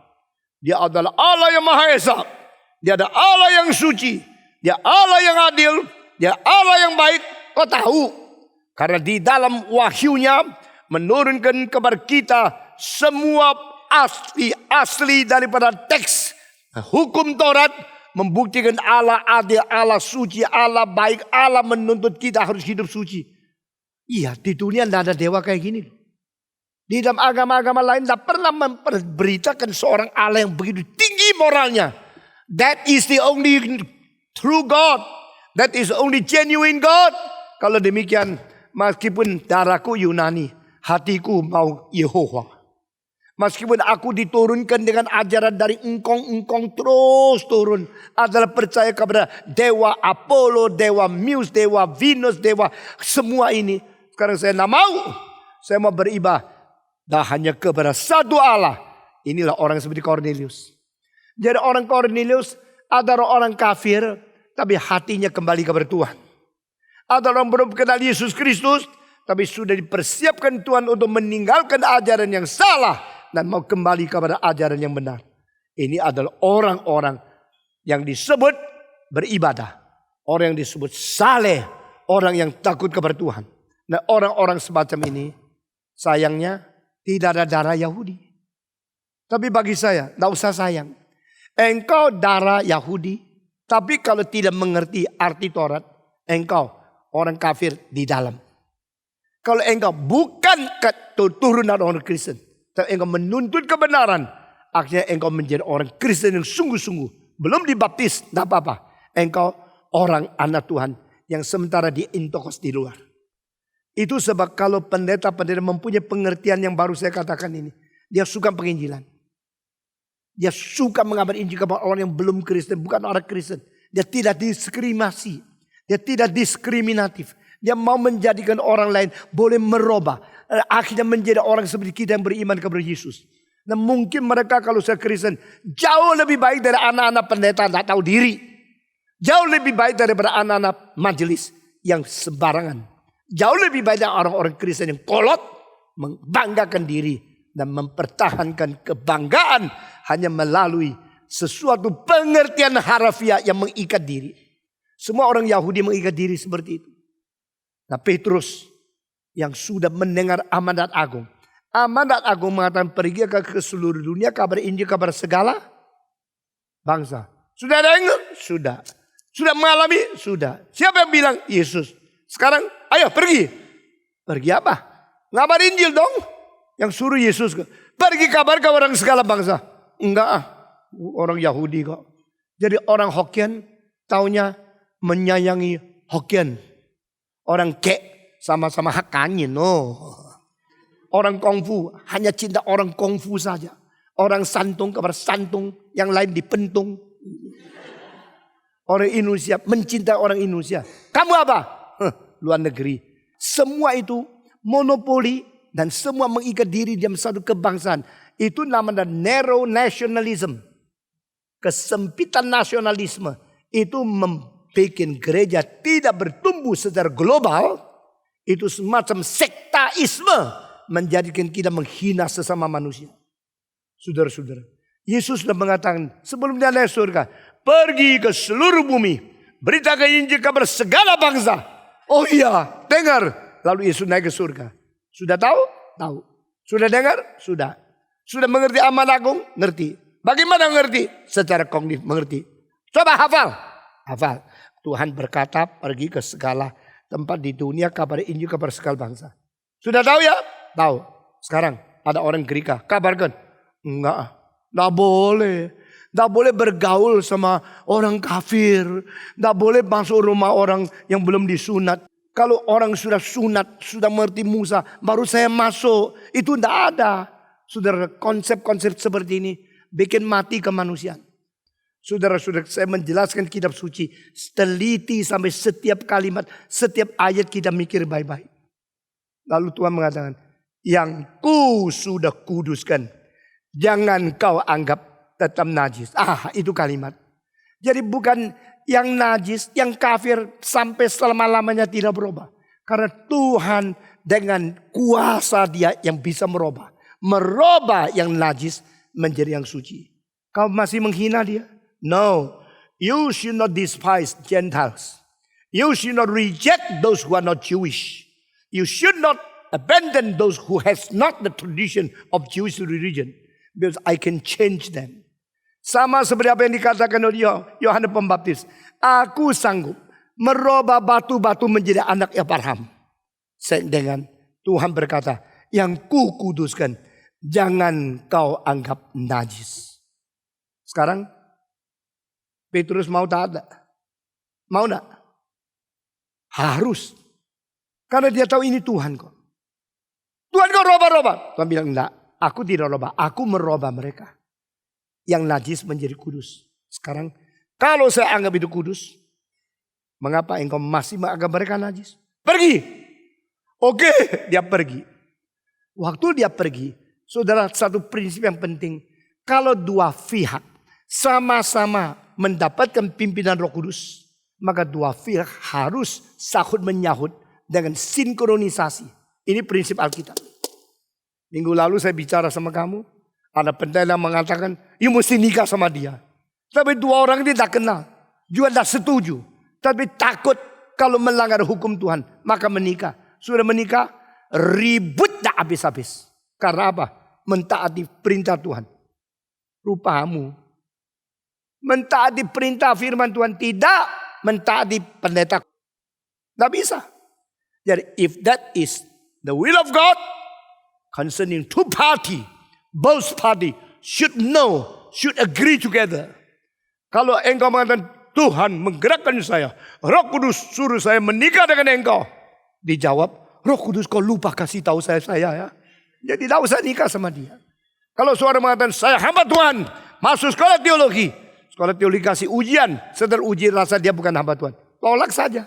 Dia adalah Allah yang Maha Esa. Dia adalah Allah yang suci. Dia Allah yang adil. Dia Allah yang baik. Kau tahu. Karena di dalam wahyunya menurunkan kepada kita semua asli daripada teks hukum Taurat. Membuktikan Allah adil, Allah suci, Allah baik. Allah menuntut kita harus hidup suci. Iya, di dunia tidak ada dewa kayak gini. Di dalam agama-agama lain tidak pernah memberitakan seorang Allah yang begitu tinggi moralnya. That is the only true God. That is the only genuine God. Kalau demikian, meskipun darahku Yunani, hatiku mau Yehova. Meskipun aku diturunkan dengan ajaran dari engkong terus turun. Adalah percaya kepada dewa Apollo, dewa Muse, dewa Venus, dewa semua ini. Sekarang saya tidak mau. Saya mau beribadah hanya kepada satu Allah. Inilah orang seperti Cornelius. Jadi orang Cornelius adalah orang kafir, tapi hatinya kembali kepada Tuhan. Ada orang belum kenal Yesus Kristus, tapi sudah dipersiapkan Tuhan untuk meninggalkan ajaran yang salah dan mau kembali kepada ajaran yang benar. Ini adalah orang-orang yang disebut beribadah, orang yang disebut saleh, orang yang takut kepada Tuhan. Nah, orang-orang semacam ini sayangnya tidak ada darah Yahudi. Tapi bagi saya, tidak usah sayang. Engkau darah Yahudi, tapi kalau tidak mengerti arti Taurat, engkau orang kafir di dalam. Kalau engkau bukan keturunan orang Kristen, tapi engkau menuntut kebenaran, akhirnya engkau menjadi orang Kristen yang sungguh-sungguh. Belum dibaptis, tidak apa-apa. Engkau orang anak Tuhan yang sementara diintokos di luar. Itu sebab kalau pendeta-pendeta mempunyai pengertian yang baru saya katakan ini, dia suka penginjilan. Dia suka mengabar Injil kepada orang yang belum Kristen, bukan orang Kristen. Dia tidak diskriminasi, dia tidak diskriminatif. Dia mau menjadikan orang lain boleh merubah. Akhirnya menjadi orang seperti kita yang beriman kepada Yesus. Nah, mungkin mereka kalau saya Kristen jauh lebih baik dari anak-anak pendeta yang tak tahu diri. Jauh lebih baik daripada anak-anak majelis yang sembarangan. Jauh lebih baik dari orang-orang Kristen yang kolot, membanggakan diri dan mempertahankan kebanggaan hanya melalui sesuatu pengertian harafiah yang mengikat diri. Semua orang Yahudi mengikat diri seperti itu. Nah, Petrus yang sudah mendengar amanat agung. Amanat agung mengatakan pergi ke seluruh dunia, kabar Injil kabar segala bangsa. Sudah dengar? Sudah. Sudah mengalami? Sudah. Siapa yang bilang? Yesus. Sekarang ayo pergi. Pergi apa? Ngabar Injil dong. Yang suruh Yesus. Pergi kabar ke orang segala bangsa. Enggak ah. Orang Yahudi kok. Jadi orang Hokkien taunya menyayangi Hokkien. Orang Kek sama-sama Hakkanyin. No. Orang Kongfu hanya cinta orang Kongfu saja. Orang Santung kabar Santung. Yang lain dipentung. Orang Indonesia mencintai orang Indonesia. Kamu apa? Luar negeri. Semua itu monopoli dan semua mengikat diri dalam satu kebangsaan. Itu namanya narrow nationalism. Kesempitan nasionalisme. Itu membuat gereja tidak bertumbuh secara global. Itu semacam sektaisme. Menjadikan kita menghina sesama manusia. Saudara-saudara. Yesus sudah mengatakan sebelum dia naik surga. Pergi ke seluruh bumi. Beritakan Injil kepada segala bangsa. Oh iya, dengar. Lalu Yesus naik ke surga. Sudah tahu? Tahu. Sudah dengar? Sudah. Sudah mengerti amanat agung? Ngerti. Bagaimana mengerti? Secara kognitif mengerti. Coba hafal. Hafal. Tuhan berkata pergi ke segala tempat di dunia, kabar Injil kepada segala bangsa. Sudah tahu ya? Tahu. Sekarang ada orang Gerika. Kabarkan. Enggak. Enggak boleh. Tidak boleh bergaul sama orang kafir. Tidak boleh masuk rumah orang yang belum disunat. Kalau orang sudah sunat, sudah mengerti Musa, baru saya masuk. Itu tidak ada. Saudara, konsep-konsep seperti ini bikin mati kemanusiaan. Saudara-saudara, saya menjelaskan kitab suci. Teliti sampai setiap kalimat, setiap ayat kita mikir baik-baik. Lalu Tuhan mengatakan, yang ku sudah kuduskan, jangan kau anggap tetap najis. Itu kalimat. Jadi bukan yang najis, yang kafir sampai selama-lamanya tidak berubah. Karena Tuhan dengan kuasa dia yang bisa merubah. Merubah yang najis menjadi yang suci. Kau masih menghina dia? No. You should not despise Gentiles. You should not reject those who are not Jewish. You should not abandon those who has not the tradition of Jewish religion. Because I can change them. Sama seperti apa yang dikatakan oleh Yohanes Pembaptis. Aku sanggup merubah batu-batu menjadi anak Abraham. Dengan Tuhan berkata, yang ku kuduskan, jangan kau anggap najis. Sekarang, Petrus mau tak ada? Mau tak? Harus. Karena dia tahu ini Tuhan kok. Tuhan kau robah-robah. Tuhan bilang, enggak, aku tidak robah, aku merubah mereka. Yang najis menjadi kudus. Sekarang kalau saya anggap itu kudus, mengapa engkau masih menganggap mereka najis? Pergi. Oke, dia pergi. Waktu dia pergi, saudara, satu prinsip yang penting. Kalau dua pihak sama-sama mendapatkan pimpinan Roh Kudus, maka dua pihak harus sahut menyahut dengan sinkronisasi. Ini prinsip Alkitab. Minggu lalu saya bicara sama kamu. Ada pendeta yang mengatakan, you mesti nikah sama dia. Tapi dua orang ini tak kenal. Juga tak setuju. Tapi takut kalau melanggar hukum Tuhan. Maka menikah. Sudah menikah, ribut tak habis-habis. Karena apa? Mentaati perintah Tuhan. Rupamu. Mentaati perintah firman Tuhan. Tidak mentaati pendeta. Tidak bisa. Jadi if that is the will of God. Concerning two party. Both party should know. Should agree together. Kalau engkau mengatakan Tuhan menggerakkan saya. Roh Kudus suruh saya menikah dengan engkau. Dijawab, Roh Kudus kau lupa kasih tahu saya ya. Jadi tidak usah nikah sama dia. Kalau seorang mengatakan saya hamba Tuhan. Masuk sekolah teologi. Sekolah teologi kasih ujian. Setelah uji rasa dia bukan hamba Tuhan. Tolak saja.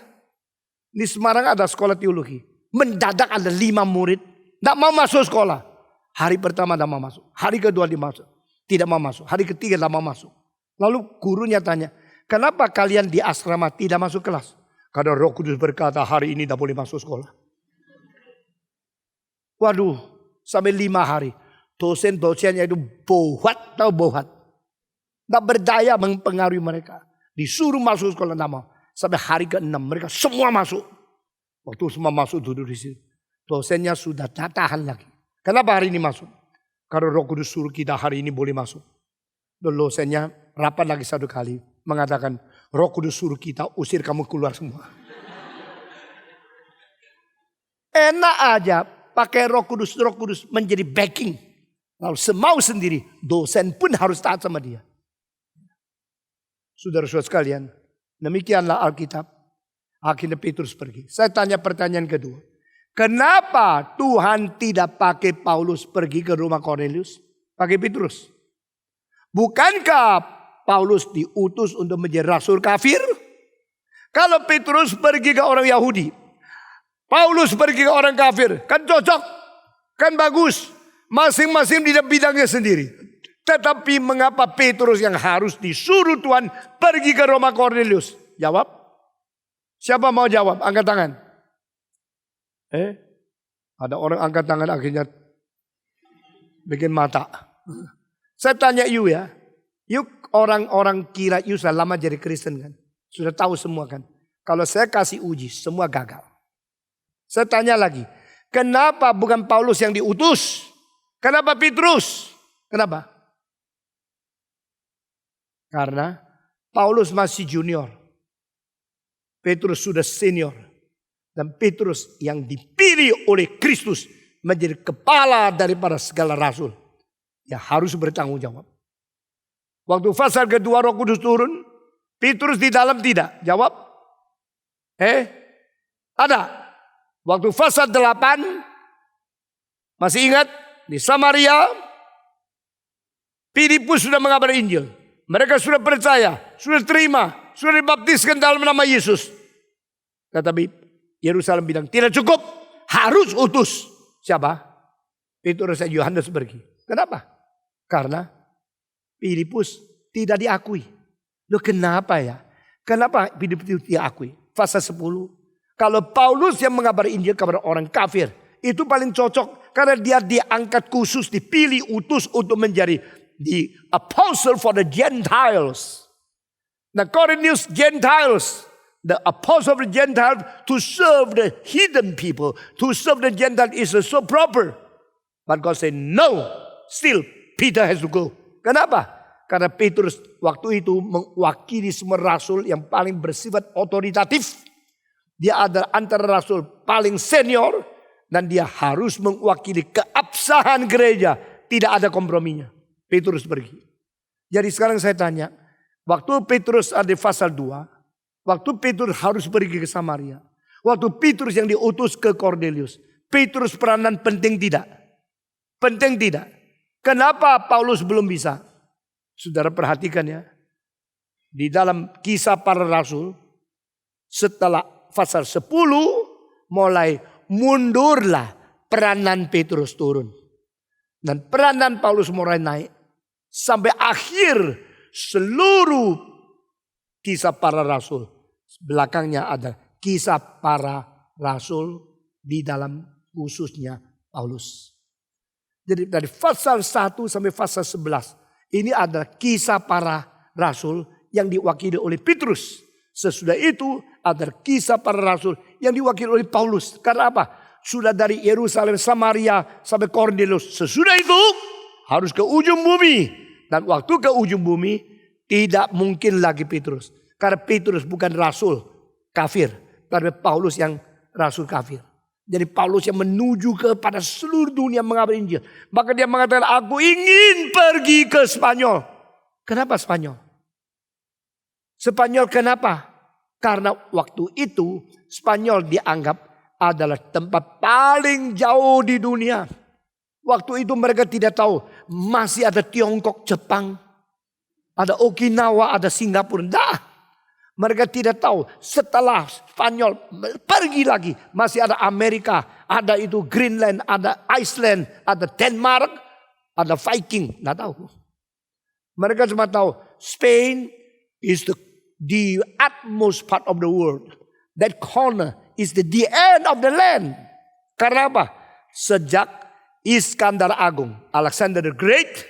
Di Semarang ada sekolah teologi. Mendadak ada 5 murid. Tidak mau masuk sekolah. Hari pertama tidak mau masuk. Hari kedua dia masuk. Tidak mau masuk. Hari ketiga tidak mau masuk. Lalu gurunya tanya. Kenapa kalian di asrama tidak masuk kelas? Karena Roh Kudus berkata hari ini tidak boleh masuk sekolah. Waduh. Sampai 5 hari. Dosen-dosennya itu bohat. Tahu bohat. Tidak berdaya mempengaruhi mereka. Disuruh masuk sekolah tidak mau. Sampai hari ke-6 mereka semua masuk. Waktu semua masuk duduk di situ. Dosennya sudah tak tahan lagi. Kenapa hari ini masuk? Karena Roh Kudus suruh kita hari ini boleh masuk. Dosennya rapat lagi 1 kali. Mengatakan Roh Kudus suruh kita usir kamu keluar semua. Enak aja pakai Roh Kudus menjadi backing. Lalu semau sendiri dosen pun harus taat sama dia. Saudara-saudara sekalian, demikianlah Alkitab. Akhirnya Petrus pergi. Saya tanya pertanyaan kedua. Kenapa Tuhan tidak pakai Paulus pergi ke rumah Cornelius? Pakai Petrus. Bukankah Paulus diutus untuk menjadi rasul kafir? Kalau Petrus pergi ke orang Yahudi. Paulus pergi ke orang kafir. Kan cocok. Kan bagus. Masing-masing di bidangnya sendiri. Tetapi mengapa Petrus yang harus disuruh Tuhan pergi ke rumah Cornelius? Jawab. Siapa mau jawab? Angkat tangan. Ada orang angkat tangan akhirnya bikin mata. Saya tanya you ya. You orang-orang kira you sudah lama jadi Kristen kan. Sudah tahu semua kan. Kalau saya kasih uji semua gagal. Saya tanya lagi. Kenapa bukan Paulus yang diutus? Kenapa Petrus? Kenapa? Karena Paulus masih junior. Petrus sudah senior. Dan Petrus yang dipilih oleh Kristus menjadi kepala daripada segala rasul. Ya harus bertanggung jawab. Waktu fasa kedua Roh Kudus turun. Petrus di dalam tidak. Jawab. Ada. Waktu fasa 8. Masih ingat. Di Samaria. Filipus sudah mengabari Injil. Mereka sudah percaya. Sudah terima. Sudah dibaptiskan dalam nama Yesus. Tetapi Yerusalem bilang tidak cukup. Harus utus. Siapa? Petrus dan Yohanes pergi. Kenapa? Karena Filipus tidak diakui. Loh kenapa ya? Kenapa Filipus tidak diakui? Pasal 10. Kalau Paulus yang mengabari Injil kepada orang kafir. Itu paling cocok. Karena dia diangkat khusus. Dipilih utus untuk menjadi the apostle for the Gentiles. Nah Cornelius Gentiles. The apostle of the Gentiles to serve the hidden people. To serve the Gentiles is so proper. But God said no. Still Peter has to go. Kenapa? Karena Petrus waktu itu mewakili semua rasul yang paling bersifat otoritatif. Dia adalah antara rasul paling senior. Dan dia harus mewakili keabsahan gereja. Tidak ada komprominya. Petrus pergi. Jadi sekarang saya tanya. Waktu Petrus ada di pasal 2. Waktu Petrus harus pergi ke Samaria. Waktu Petrus yang diutus ke Cornelius. Petrus peranan penting tidak? Penting tidak? Kenapa Paulus belum bisa? Saudara perhatikan ya. Di dalam kisah para rasul. Setelah pasal 10. Mulai mundurlah peranan Petrus turun. Dan peranan Paulus mulai naik. Sampai akhir seluruh kisah para rasul. Belakangnya ada kisah para rasul di dalam khususnya Paulus. Jadi dari pasal 1 sampai pasal 11. Ini adalah kisah para rasul yang diwakili oleh Petrus. Sesudah itu ada kisah para rasul yang diwakili oleh Paulus. Karena apa? Sudah dari Yerusalem, Samaria sampai Kornelius. Sesudah itu harus ke ujung bumi. Dan waktu ke ujung bumi tidak mungkin lagi Petrus. Karena Petrus bukan rasul kafir. Tapi Paulus yang rasul kafir. Jadi Paulus yang menuju kepada seluruh dunia mengabar Injil. Maka dia mengatakan, aku ingin pergi ke Spanyol. Kenapa Spanyol? Spanyol kenapa? Karena waktu itu Spanyol dianggap adalah tempat paling jauh di dunia. Waktu itu mereka tidak tahu masih ada Tiongkok, Jepang, ada Okinawa, ada Singapura. Dah. Mereka tidak tahu setelah Spanyol pergi lagi. Masih ada Amerika, ada itu Greenland, ada Iceland, ada Denmark, ada Viking. Tidak tahu. Mereka cuma tahu Spain is the utmost part of the world. That corner is the end of the land. Karena apa? Sejak Iskandar Agung, Alexander the Great,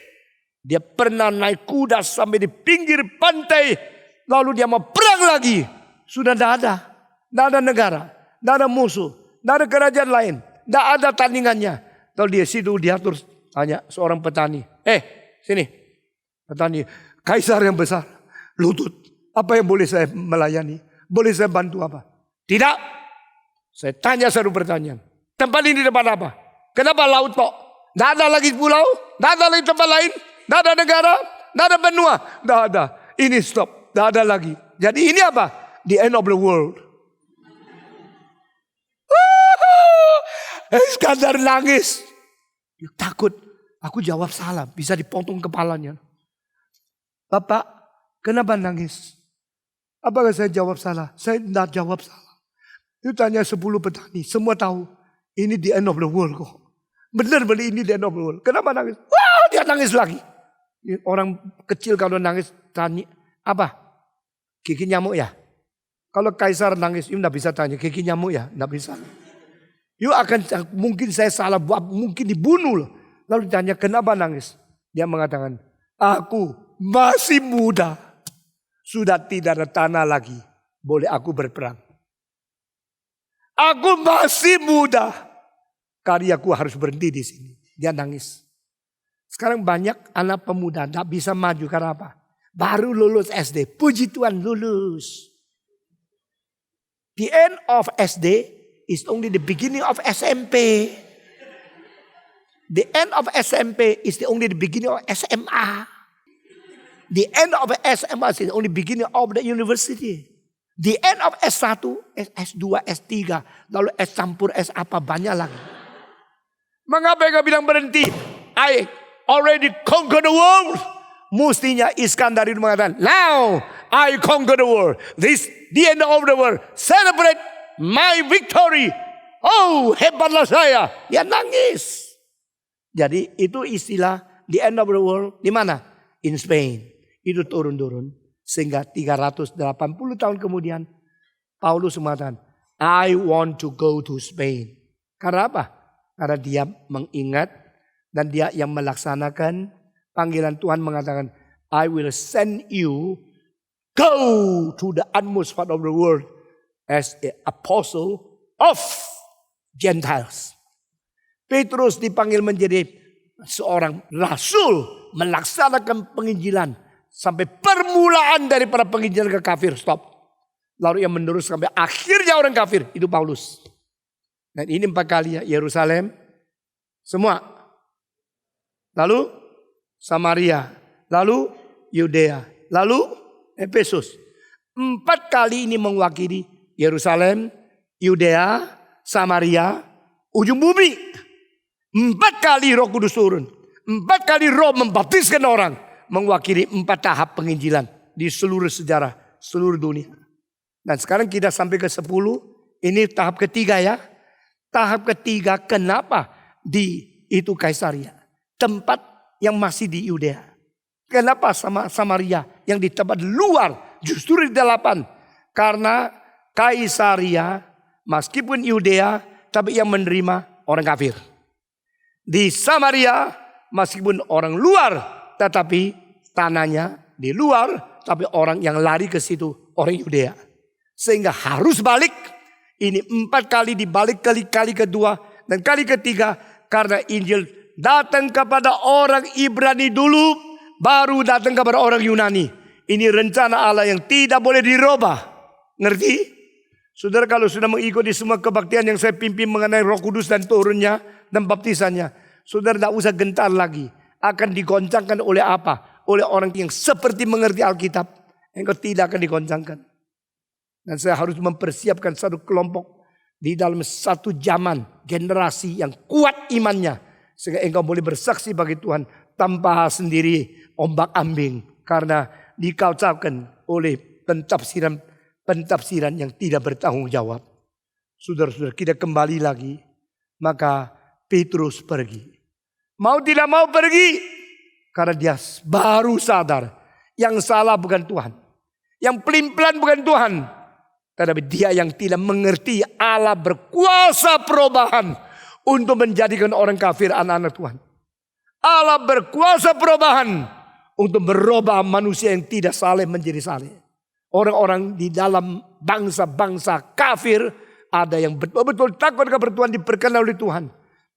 dia pernah naik kuda sampai di pinggir pantai. Lalu dia mau perang lagi. Sudah tidak ada. Tidak ada negara. Tidak ada musuh. Tidak ada kerajaan lain. Tidak ada tandingannya. Lalu dia situ dia terus tanya seorang petani. Sini. Petani. Kaisar yang besar. Lutut. Apa yang boleh saya melayani? Boleh saya bantu apa? Tidak. Saya tanya satu pertanyaan. Tempat ini tempat apa? Kenapa laut kok? Tidak ada lagi pulau. Tidak ada lagi tempat lain. Tidak ada negara. Tidak ada benua. Tidak ada. Ini stop. Tidak ada lagi. Jadi ini apa? The end of the world. Iskandar nangis. Dia takut. Aku jawab salah. Bisa dipotong kepalanya. Bapak, kenapa nangis? Apakah saya jawab salah? Saya tidak jawab salah. Dia tanya 10 petani. Semua tahu. Ini the end of the world kok. Benar-benar ini the end of the world. Kenapa nangis? Wah, dia nangis lagi. Orang kecil kalau nangis tanya. Apa? Gigi nyamuk ya? Kalau kaisar nangis, you tidak bisa tanya. Gigi nyamuk ya? Tidak bisa. You akan, mungkin saya salah, mungkin dibunuh. Lalu ditanya, kenapa nangis? Dia mengatakan, aku masih muda. Sudah tidak ada tanah lagi. Boleh aku berperang. Aku masih muda. Karyaku harus berhenti di sini. Dia nangis. Sekarang banyak anak pemuda tidak bisa maju karena apa? Baru lulus SD. Puji Tuhan lulus. The end of SD is only the beginning of SMP. The end of SMP is only the beginning of SMA. The end of SMA is only beginning of the university. The end of S1, S2, S3. Lalu S campur, S apa banyak lagi. Mengapa mereka bilang berhenti? I already conquer the world. Mestinya Iskandar itu mengatakan, now I conquer the world. This the end of the world. Celebrate my victory. Oh, hebatlah saya. Dia nangis. Jadi itu istilah the end of the world. Di mana? In Spain. Itu turun-turun. Sehingga 380 tahun kemudian Paulus mengatakan, I want to go to Spain. Karena apa? Karena dia mengingat dan dia yang melaksanakan panggilan Tuhan mengatakan, I will send you go to the utmost part of the world as an apostle of Gentiles. Petrus dipanggil menjadi seorang rasul melaksanakan penginjilan sampai permulaan dari para penginjilan ke kafir. Stop. Lalu yang menerus sampai akhirnya orang kafir itu Paulus. Dan ini 4 kali ya, Yerusalem semua. Lalu Samaria, lalu Yudea, lalu Efesus. 4 kali ini mewakili Yerusalem, Yudea, Samaria, ujung bumi. 4 kali Roh Kudus turun. 4 kali Roh membaptiskan orang. Mewakili 4 tahap penginjilan di seluruh sejarah, seluruh dunia. Dan sekarang kita sampai ke 10. Ini tahap ketiga ya. Tahap ketiga kenapa di itu Kaisaria. Tempat yang masih di Yudea. Kenapa sama Samaria yang di tempat luar justru di 8? Karena Kaisaria meskipun Yudea tapi yang menerima orang kafir. Di Samaria meskipun orang luar, tetapi tanahnya di luar, tapi orang yang lari ke situ orang Yudea. Sehingga harus balik. Ini 4 kali dibalik, kali kedua dan kali ketiga, karena Injil datang kepada orang Ibrani dulu, baru datang kepada orang Yunani. Ini rencana Allah yang tidak boleh dirubah. Ngerti? Saudara, kalau sudah mengikuti semua kebaktian yang saya pimpin mengenai Roh Kudus dan turunnya dan baptisannya, saudara tidak usah gentar lagi. Akan digoncangkan oleh apa? Oleh orang yang seperti mengerti Alkitab. Engkau tidak akan digoncangkan. Dan saya harus mempersiapkan satu kelompok di dalam satu zaman, generasi yang kuat imannya. Sehingga engkau boleh bersaksi bagi Tuhan tanpa sendiri ombak ambing. Karena dikaucapkan oleh pentafsiran yang tidak bertanggung jawab. Saudara-saudara, kita kembali lagi. Maka Petrus pergi. Mau tidak mau pergi. Karena dia baru sadar. Yang salah bukan Tuhan. Yang pelin-pelan bukan Tuhan. Tetapi dia yang tidak mengerti Allah berkuasa perubahan. Untuk menjadikan orang kafir anak-anak Tuhan. Allah berkuasa perubahan. Untuk merubah manusia yang tidak saleh menjadi saleh. Orang-orang di dalam bangsa-bangsa kafir. Ada yang betul-betul takut kepada Tuhan, diperkenal oleh Tuhan.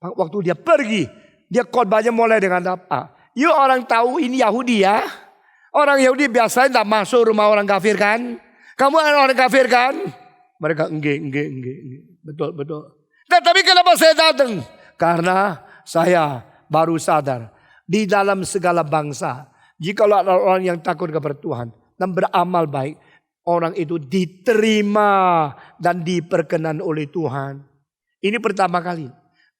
Waktu dia pergi, dia khotbahnya mulai dengan apa? You orang tahu ini Yahudi ya. Orang Yahudi biasanya tidak masuk rumah orang kafir kan? Kamu orang kafir kan? Mereka enggak. Betul. Tetapi kenapa saya datang? Karena saya baru sadar. Di dalam segala bangsa. Jikalau ada orang yang takut kepada Tuhan. Dan beramal baik. Orang itu diterima dan diperkenan oleh Tuhan. Ini pertama kali.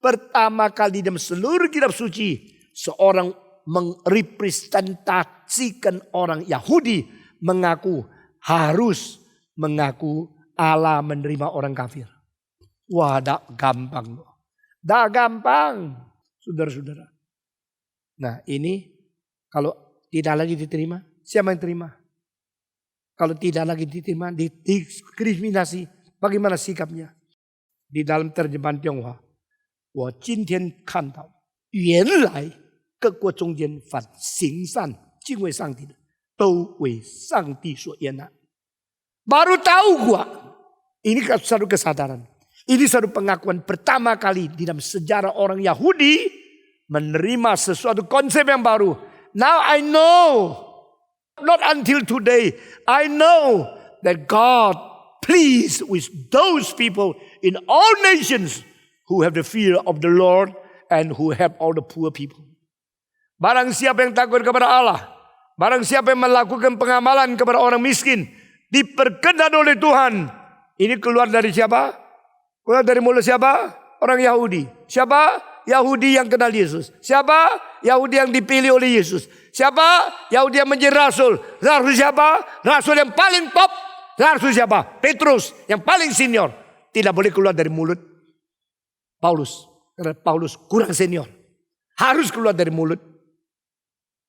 Pertama kali dalam seluruh kitab suci. Seorang merepresentasikan orang Yahudi. Harus mengaku Allah menerima orang kafir. Wah, tak gampang. Tak gampang. Saudara-saudara. Nah ini kalau tidak lagi diterima. Siapa yang terima? Kalau tidak lagi diterima, diskriminasi, bagaimana sikapnya? Di dalam terjemahan Tionghoa, 我今天看到原来各国中间凡行善敬畏上帝的都为上帝所悦纳. Baru tahu gua. Ini satu kesadaran. Ini satu pengakuan pertama kali di dalam sejarah orang Yahudi menerima sesuatu konsep yang baru. Now I know. Not until today. I know that God pleased with those people in all nations who have the fear of the Lord and who help all the poor people. Barang siapa yang takut kepada Allah. Barang siapa yang melakukan pengamalan kepada orang miskin. Diperkenan oleh Tuhan. Ini keluar dari siapa? Keluar dari mulut siapa? Orang Yahudi. Siapa? Yahudi yang kenal Yesus. Siapa? Yahudi yang dipilih oleh Yesus. Siapa? Yahudi yang menjadi rasul. Rasul siapa? Rasul yang paling top. Rasul siapa? Petrus yang paling senior. Tidak boleh keluar dari mulut Paulus. Karena Paulus kurang senior. Harus keluar dari mulut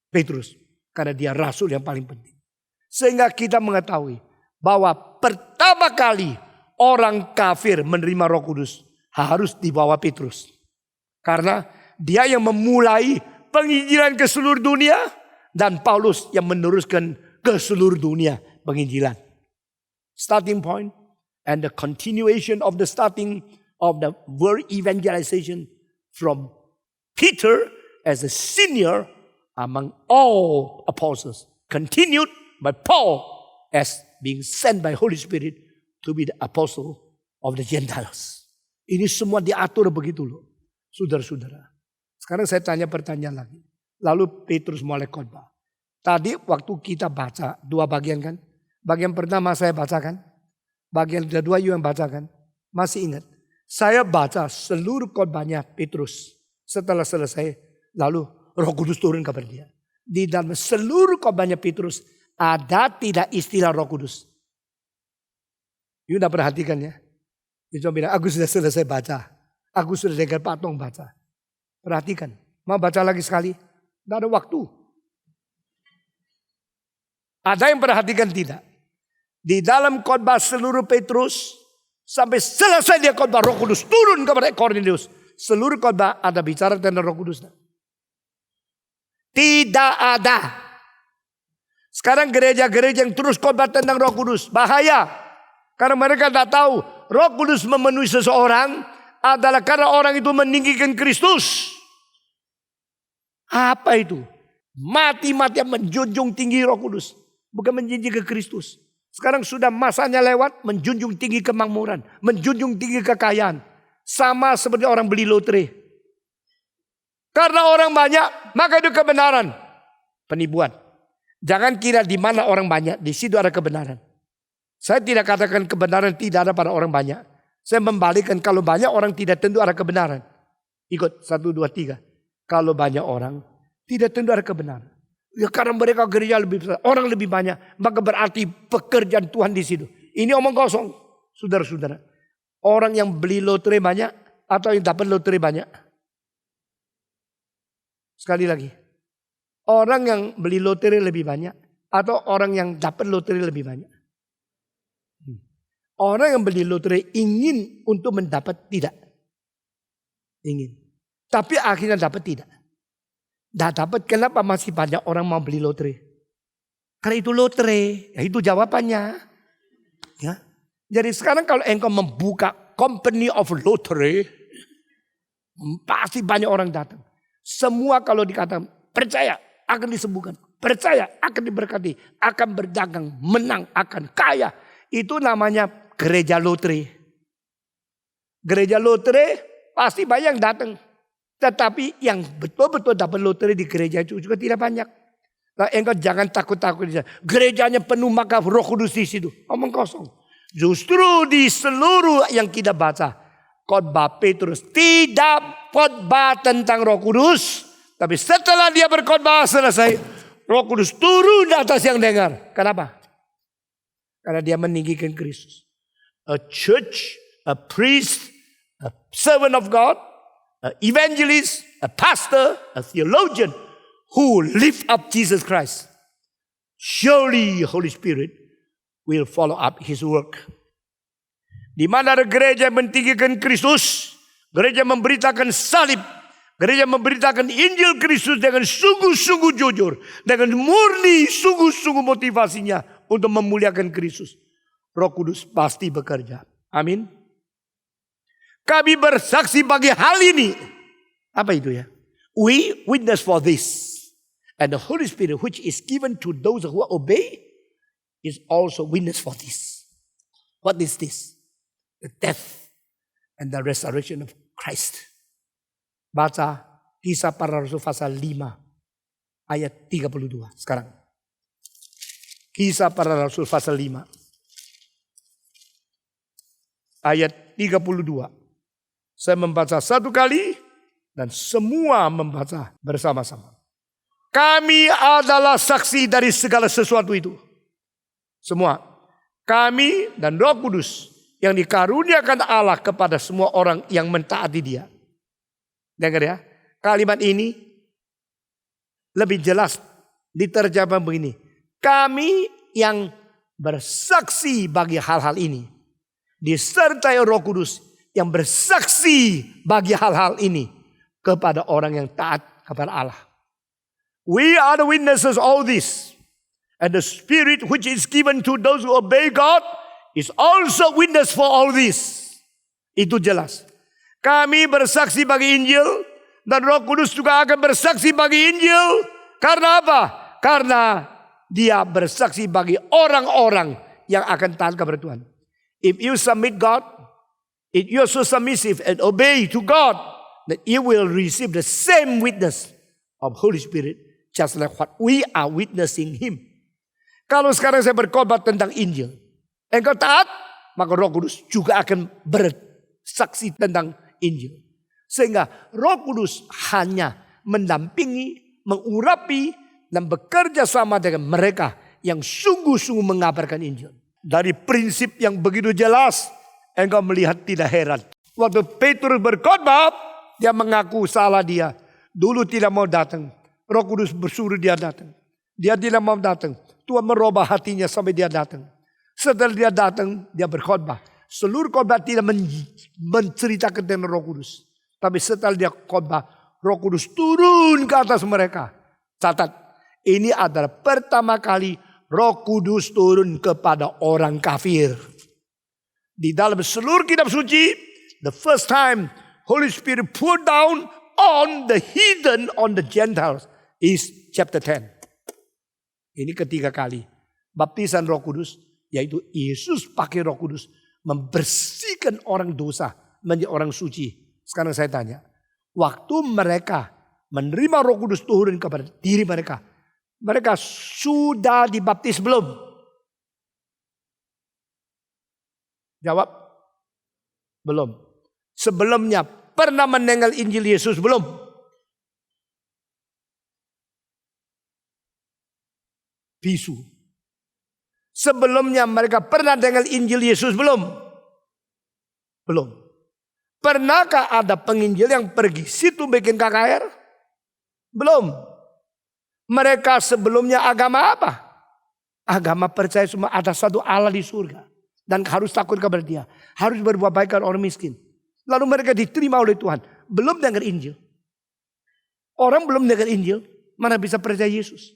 Petrus. Karena dia rasul yang paling penting. Sehingga kita mengetahui bahwa pertama kali orang kafir menerima Roh Kudus harus di bawah Petrus. Karena dia yang memulai penginjilan ke seluruh dunia dan Paulus yang meneruskan ke seluruh dunia penginjilan. Starting point and the continuation of the starting of the word evangelization from Peter as a senior among all apostles, continued by Paul as being sent by Holy Spirit to be the apostle of the Gentiles. Ini semua diatur begitu loh. Saudara-saudara. Sekarang saya tanya pertanyaan lagi. Lalu Petrus mulai khotbah. Tadi waktu kita baca 2 bagian kan. Bagian pertama saya bacakan. Bagian kedua you yang bacakan. Masih ingat. Saya baca seluruh khotbahnya Petrus. Setelah selesai. Lalu Roh Kudus turun kepada dia. Di dalam seluruh khotbahnya Petrus. Ada tidak istilah Roh Kudus. You udah perhatikan ya. You cuma bilang aku sudah selesai baca. Aku sudah dengar Pak Tong baca. Perhatikan. Mau baca lagi sekali? Tidak ada waktu. Ada yang perhatikan tidak? Di dalam khotbah seluruh Petrus. Sampai selesai dia khotbah Roh Kudus turun kepada Kornelius. seluruh khotbah ada bicara tentang Roh Kudus? Tidak ada. Sekarang gereja-gereja yang terus khotbah tentang Roh Kudus, bahaya. Karena mereka tidak tahu Roh Kudus memenuhi seseorang adalah karena orang itu meninggikan Kristus. Apa itu? Mati-matian menjunjung tinggi Roh Kudus, bukan menjunjung ke Kristus. Sekarang sudah masanya lewat menjunjung tinggi kemakmuran, menjunjung tinggi kekayaan. Sama seperti orang beli lotre. Karena orang banyak, maka itu kebenaran. Penipuan. Jangan kira di mana orang banyak, di situ ada kebenaran. Saya tidak katakan kebenaran tidak ada pada orang banyak. Saya membalikkan, kalau banyak orang tidak tentu ada kebenaran. Ikut 1, 2, 3. Kalau banyak orang tidak tentu ada kebenaran. Ya karena mereka gereja lebih besar, orang lebih banyak, maka berarti pekerjaan Tuhan di situ. Ini omong kosong, saudara-saudara. Orang yang beli lotre banyak atau yang dapat lotre banyak? Sekali lagi. Orang yang beli lotre lebih banyak atau orang yang dapat lotre lebih banyak? Orang yang beli lotre ingin untuk mendapat tidak? Ingin. Tapi akhirnya dapat tidak? Tidak dapat, kenapa masih banyak orang mau beli lotre? Karena itu lotre, ya itu jawabannya. Ya. Jadi sekarang kalau engkau membuka company of lottery, pasti banyak orang datang. Semua kalau dikatakan percaya akan disembuhkan, percaya akan diberkati, akan berdagang, menang, akan kaya. Itu namanya gereja lotre. Gereja lotre pasti banyak yang datang. Tetapi yang betul-betul dapat lotre di gereja itu juga tidak banyak. Nah, engkau jangan takut-takut. Gerejanya penuh maka Roh Kudus di situ. Omong kosong. Justru di seluruh yang kita baca, khotbah Petrus tidak khotbah tentang Roh Kudus. Tapi setelah dia berkhotbah selesai, Roh Kudus turun di atas yang dengar. Kenapa? Karena dia meninggikan Kristus. A church, a priest, a servant of God, an evangelist, a pastor, a theologian who lift up Jesus Christ. Surely Holy Spirit will follow up His work. Di mana ada gereja mentinggikan Kristus, gereja memberitakan salib, gereja memberitakan Injil Kristus dengan sungguh-sungguh jujur, dengan murni sungguh-sungguh motivasinya untuk memuliakan Kristus. Roh Kudus pasti bekerja. Amin. Kami bersaksi bagi hal ini. Apa itu ya? We witness for this. And the Holy Spirit which is given to those who obey is also witness for this. What is this? The death and the resurrection of Christ. Baca Kisah Para Rasul pasal 5 ayat 32 sekarang. Kisah Para Rasul pasal 5 ayat 32. Saya membaca satu kali dan semua membaca bersama-sama. Kami adalah saksi dari segala sesuatu itu. Semua. Kami dan Roh Kudus yang dikaruniakan Allah kepada semua orang yang mentaati Dia. Dengar ya. Kalimat ini lebih jelas diterjemahkan begini. Kami yang bersaksi bagi hal-hal ini. Disertai Roh Kudus yang bersaksi bagi hal-hal ini kepada orang yang taat kepada Allah. We are the witnesses of all this. And the Spirit which is given to those who obey God is also witness for all this. Itu jelas. Kami bersaksi bagi Injil dan Roh Kudus juga akan bersaksi bagi Injil. Karena apa? Karena Dia bersaksi bagi orang-orang yang akan taat kepada Tuhan. If you submit God, if you are so submissive and obey to God, then you will receive the same witness of Holy Spirit, just like what we are witnessing Him. Kalau sekarang saya berkhotbah tentang Injil, engkau taat, maka Roh Kudus juga akan bersaksi tentang Injil. Sehingga Roh Kudus hanya mendampingi, mengurapi, dan bekerja sama dengan mereka yang sungguh-sungguh mengabarkan Injil. Dari prinsip yang begitu jelas, engkau melihat tidak heran. Waktu Petrus berkhotbah, dia mengaku salah dia. Dulu tidak mau datang. Roh Kudus bersuruh dia datang. Dia tidak mau datang. Tuhan merubah hatinya sampai dia datang. Setelah dia datang, dia berkhotbah. Seluruh khotbah tidak menceritakan tentang Roh Kudus. Tapi setelah dia khotbah, Roh Kudus turun ke atas mereka. Catat, ini adalah pertama kali Roh Kudus turun kepada orang kafir. Di dalam seluruh kitab suci, the first time Holy Spirit poured down on the heathen, on the Gentiles is chapter 10. Ini ketiga kali baptisan Roh Kudus, yaitu Yesus pakai Roh Kudus membersihkan orang dosa menjadi orang suci. Sekarang saya tanya, waktu mereka menerima Roh Kudus turun kepada diri mereka, mereka sudah dibaptis belum? Jawab, belum. Sebelumnya pernah mendengar Injil Yesus belum? Bisu. Sebelumnya mereka pernah dengar Injil Yesus belum? Belum. Pernahkah ada penginjil yang pergi situ bikin KKR? Belum. Mereka sebelumnya agama apa? Agama percaya cuma ada satu Allah di surga. Dan harus takut kepada dia. Harus berbuat baik kepada orang miskin. Lalu mereka diterima oleh Tuhan. Belum dengar Injil. Orang belum dengar Injil, mana bisa percaya Yesus?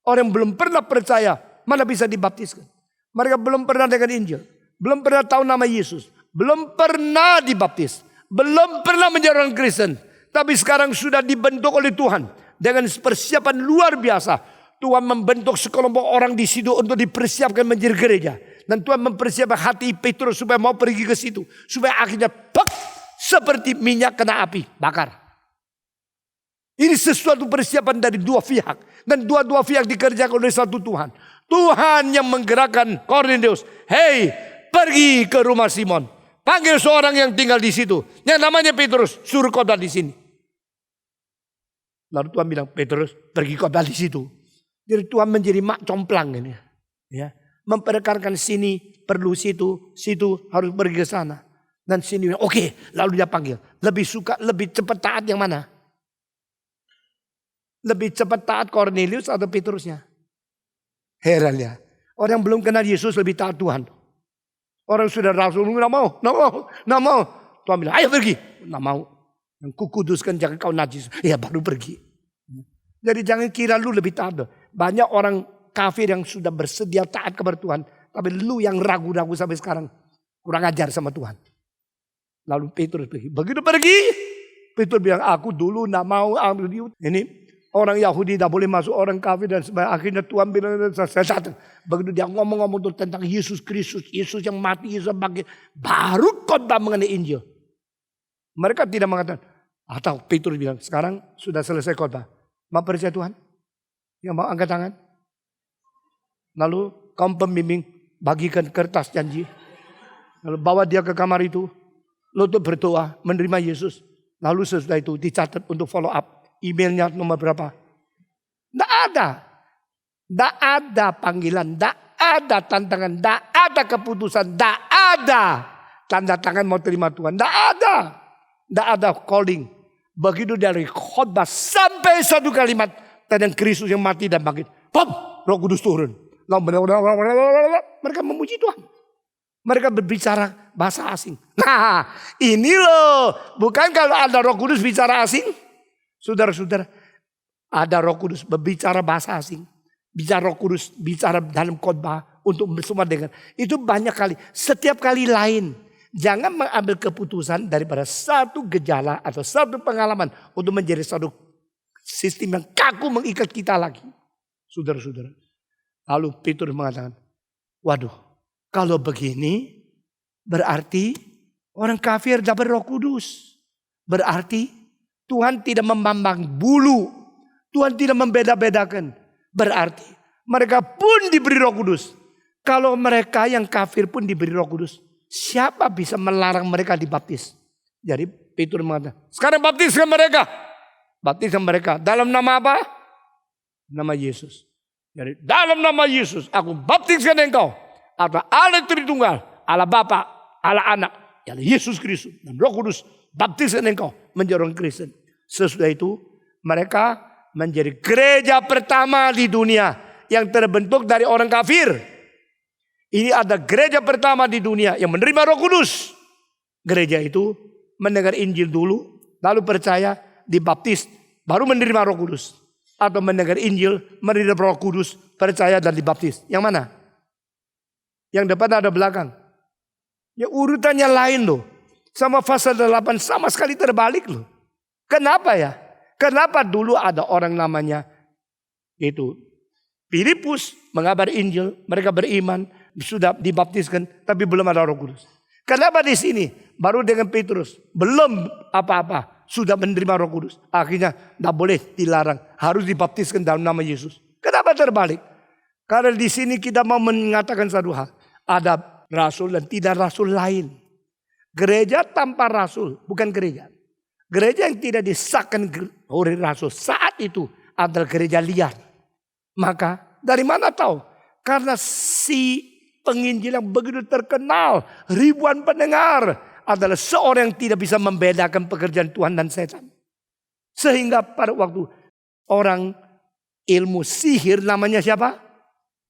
Orang belum pernah percaya, mana bisa dibaptiskan? Mereka belum pernah dengar Injil. Belum pernah tahu nama Yesus. Belum pernah dibaptis. Belum pernah menjadi orang Kristen. Tapi sekarang sudah dibentuk oleh Tuhan. Dengan persiapan luar biasa. Tuhan membentuk sekelompok orang di situ untuk dipersiapkan menjadi gereja. Dan Tuhan mempersiapkan hati Petrus supaya mau pergi ke situ. Supaya akhirnya seperti minyak kena api. Bakar. Ini sesuatu persiapan dari dua pihak. Dan dua-dua pihak dikerjakan oleh satu Tuhan. Tuhan yang menggerakkan Kornelius. Hei, pergi ke rumah Simon. Panggil seorang yang tinggal di situ. Yang namanya Petrus. Suruh khotbah di sini. Lalu Tuhan bilang, Petrus pergi khotbah di situ. Jadi Tuhan menjadi mak complang ini. Ya. Memperkarkan sini perlu situ. Situ harus pergi ke sana. Dan sini oke, lalu dia panggil. Lebih suka, lebih cepat taat yang mana? Lebih cepat taat Kornelius atau Petrusnya? Heran ya. Orang belum kenal Yesus lebih taat Tuhan. Orang sudah rasul, nggak mau. Tuhan bilang, ayo pergi. Nggak mau. Yang kukuduskan jangan kau najis. Ya baru pergi. Jadi jangan kira lu lebih taat. Banyak orang kafir yang sudah bersedia taat kepada Tuhan. Tapi lu yang ragu-ragu sampai sekarang. Kurang ajar sama Tuhan. Lalu Petrus pergi. Begitu pergi. Petrus bilang, aku dulu nggak mau. Ini orang Yahudi tidak boleh masuk, orang kafir dan sebagainya. Akhirnya Tuhan bilang, saya datang. Begitu dia ngomong-ngomong tentang Yesus Kristus. Yesus yang mati, Yesus bangkit. Baru khotbah mengenai Injil. Mereka tidak mengatakan. Atau Petrus bilang, sekarang sudah selesai khotbah. Mau percaya Tuhan? Yang mau angkat tangan? Lalu kaum pembimbing bagikan kertas janji. Lalu bawa dia ke kamar itu. Lalu berdoa menerima Yesus. Lalu sesudah itu dicatat untuk follow up. Emailnya nomor berapa? Tidak ada. Tidak ada panggilan. Tidak ada tantangan. Tidak ada keputusan. Tidak ada tanda tangan mau terima Tuhan. Tidak ada. Tidak ada calling. Begitu dari khotbah sampai satu kalimat. Tentang Kristus yang mati dan bangkit. Pop! Roh Kudus turun. Mereka memuji Tuhan. Mereka berbicara bahasa asing. Nah ini loh. Bukan kalau ada Roh Kudus bicara asing. Saudara-saudara, ada Roh Kudus berbicara bahasa asing. Bicara Roh Kudus, bicara dalam khotbah untuk semua dengar. Itu banyak kali, setiap kali lain. Jangan mengambil keputusan daripada satu gejala atau satu pengalaman untuk menjadi satu sistem yang kaku mengikat kita lagi. Saudara-saudara. Lalu Petrus mengatakan, waduh, kalau begini berarti orang kafir dapat Roh Kudus. Berarti Tuhan tidak memandang bulu. Tuhan tidak membeda-bedakan. Berarti mereka pun diberi Roh Kudus. Kalau mereka yang kafir pun diberi Roh Kudus. Siapa bisa melarang mereka dibaptis? Jadi Petrus mengatakan, sekarang baptiskan mereka. Baptiskan mereka. Dalam nama apa? Nama Yesus. Jadi dalam nama Yesus aku baptiskan engkau. Atau Allah Tritunggal. Allah Bapa, Allah Anak. Yaitu Yesus Kristus dan Roh Kudus. Baptiskan engkau menjadi orang Kristen. Sesudah itu mereka menjadi gereja pertama di dunia yang terbentuk dari orang kafir. Ini ada gereja pertama di dunia yang menerima Roh Kudus. Gereja itu mendengar Injil dulu lalu percaya, dibaptis, baru menerima Roh Kudus. Atau mendengar Injil, menerima Roh Kudus, percaya dan dibaptis. Yang mana? Yang depan ada belakang. Ya urutannya lain loh. Sama pasal 8 sama sekali terbalik loh. Kenapa ya? Kenapa dulu ada orang namanya itu Filipus mengabari Injil, mereka beriman, sudah dibaptiskan, tapi belum ada Roh Kudus. Kenapa di sini baru dengan Petrus belum apa-apa sudah menerima Roh Kudus? Akhirnya tidak boleh, dilarang, harus dibaptiskan dalam nama Yesus. Kenapa terbalik? Karena di sini kita mau mengatakan satu hal, ada rasul dan tidak rasul lain. Gereja tanpa rasul bukan gereja. Gereja yang tidak disahkan oleh rasul saat itu adalah gereja liar. Maka dari mana tahu? Karena si penginjil yang begitu terkenal, ribuan pendengar, adalah seorang yang tidak bisa membedakan pekerjaan Tuhan dan setan. Sehingga pada waktu orang ilmu sihir namanya siapa?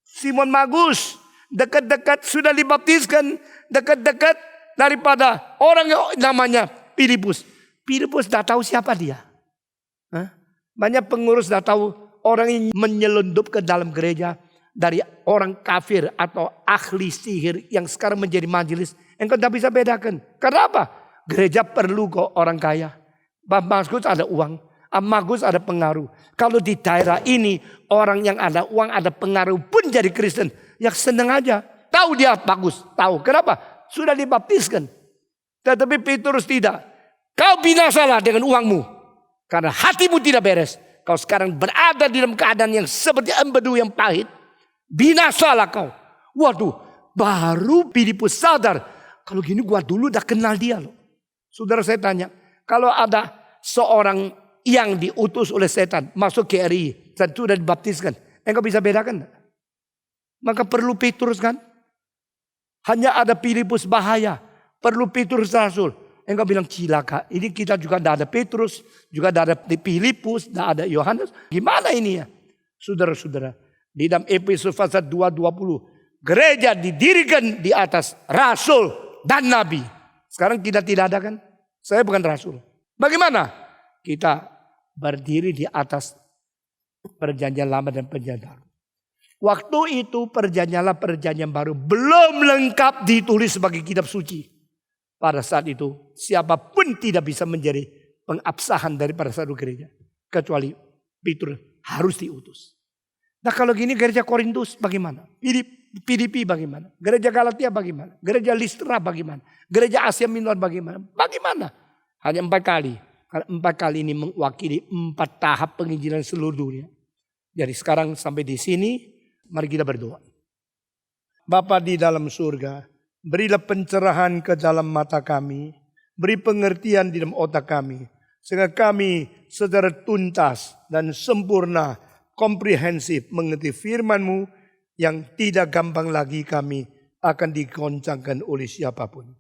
Simon Magus. Dekat-dekat sudah dibaptiskan, dekat-dekat daripada orang yang namanya Filipus. Filipus tidak tahu siapa dia. Banyak pengurus tidak tahu orang yang menyelundup ke dalam gereja dari orang kafir atau ahli sihir yang sekarang menjadi majelis. Engkau tidak bisa bedakan. Karena apa? Gereja perlu kok orang kaya. Magus ada uang. Magus ada pengaruh. Kalau di daerah ini orang yang ada uang ada pengaruh pun jadi Kristen. Ya senang aja. Tahu dia bagus. Tahu. Kenapa? Sudah dibaptiskan. Tetapi Petrus tidak. Kau binasalah dengan uangmu. Karena hatimu tidak beres. Kau sekarang berada di dalam keadaan yang seperti empedu yang pahit. Binasalah kau. Waduh. Baru Filipus sadar. Kalau gini gua dulu udah kenal dia loh. Saudara saya tanya. Kalau ada seorang yang diutus oleh setan. Masuk ke RI. Dan sudah dibaptiskan. Engkau bisa bedakan. Maka perlu Petrus kan. Hanya ada Filipus bahaya. Perlu Petrus rasul. Engkau bilang cilaka. Ini kita juga tidak ada Petrus. Juga tidak ada Filipus. Tidak ada Yohanes. Gimana ini ya? Saudara-saudara. Di dalam Efesus pasal 2:20. Gereja didirikan di atas rasul dan nabi. Sekarang kita tidak ada kan? Saya bukan rasul. Bagaimana? Kita berdiri di atas perjanjian lama dan perjanjian baru. Waktu itu perjanjian baru belum lengkap ditulis sebagai kitab suci. Pada saat itu siapapun tidak bisa menjadi pengabsahan daripada satu gereja. Kecuali Petrus harus diutus. Nah kalau gini gereja Korintus bagaimana? Filipi bagaimana? Gereja Galatia bagaimana? Gereja Listra bagaimana? Gereja Asia Minor bagaimana? Bagaimana? Hanya 4 kali. Karena 4 kali ini mewakili 4 tahap penginjilan seluruh dunia. Jadi sekarang sampai di sini mari kita berdoa. Bapa di dalam surga, berilah pencerahan ke dalam mata kami. Beri pengertian di dalam otak kami. Sehingga kami secara tuntas dan sempurna, komprehensif mengerti firman-Mu yang tidak gampang lagi kami akan digoncangkan oleh siapapun.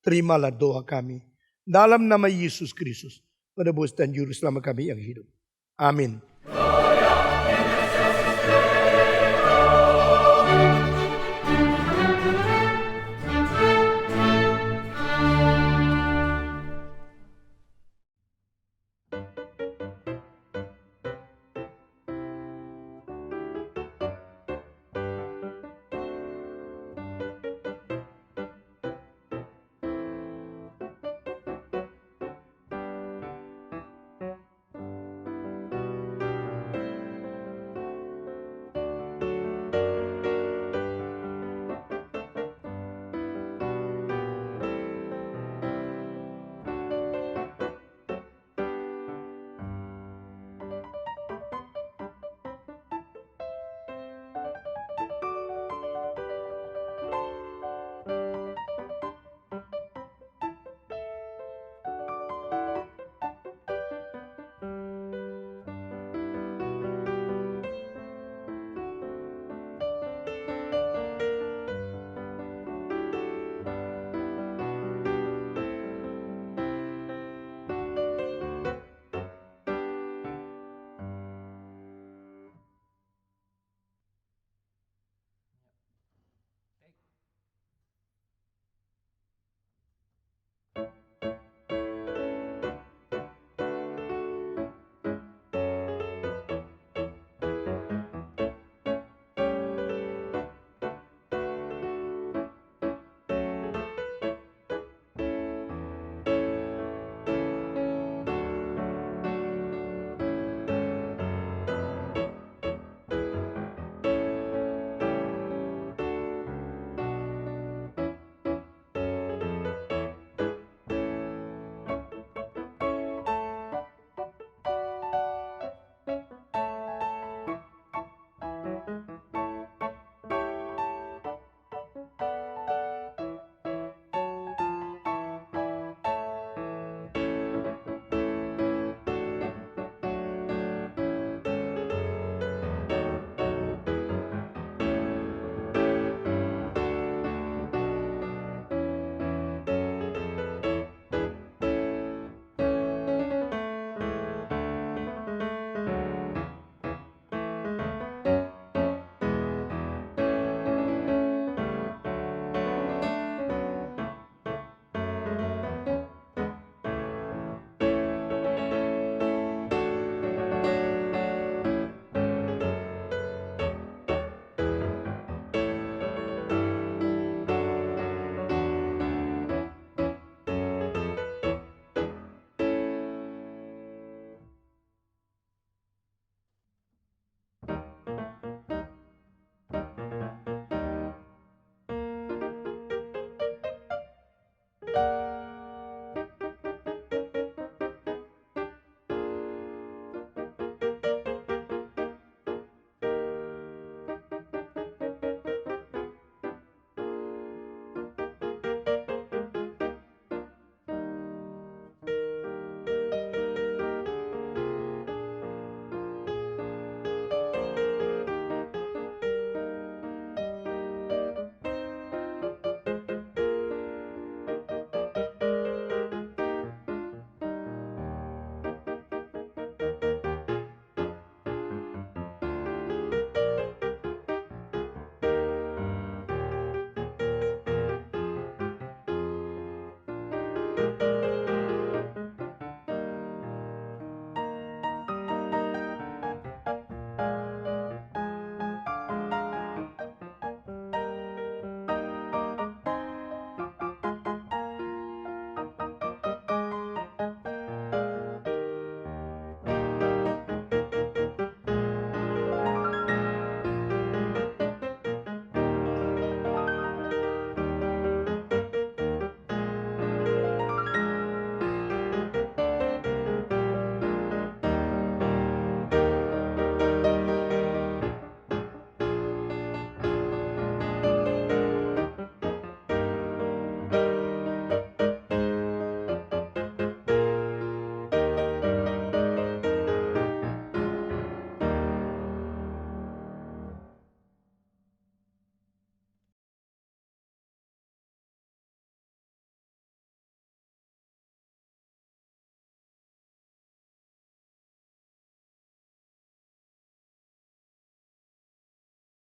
Terimalah doa kami. Dalam nama Yesus Kristus, penebus dan juru selamat kami yang hidup. Amin.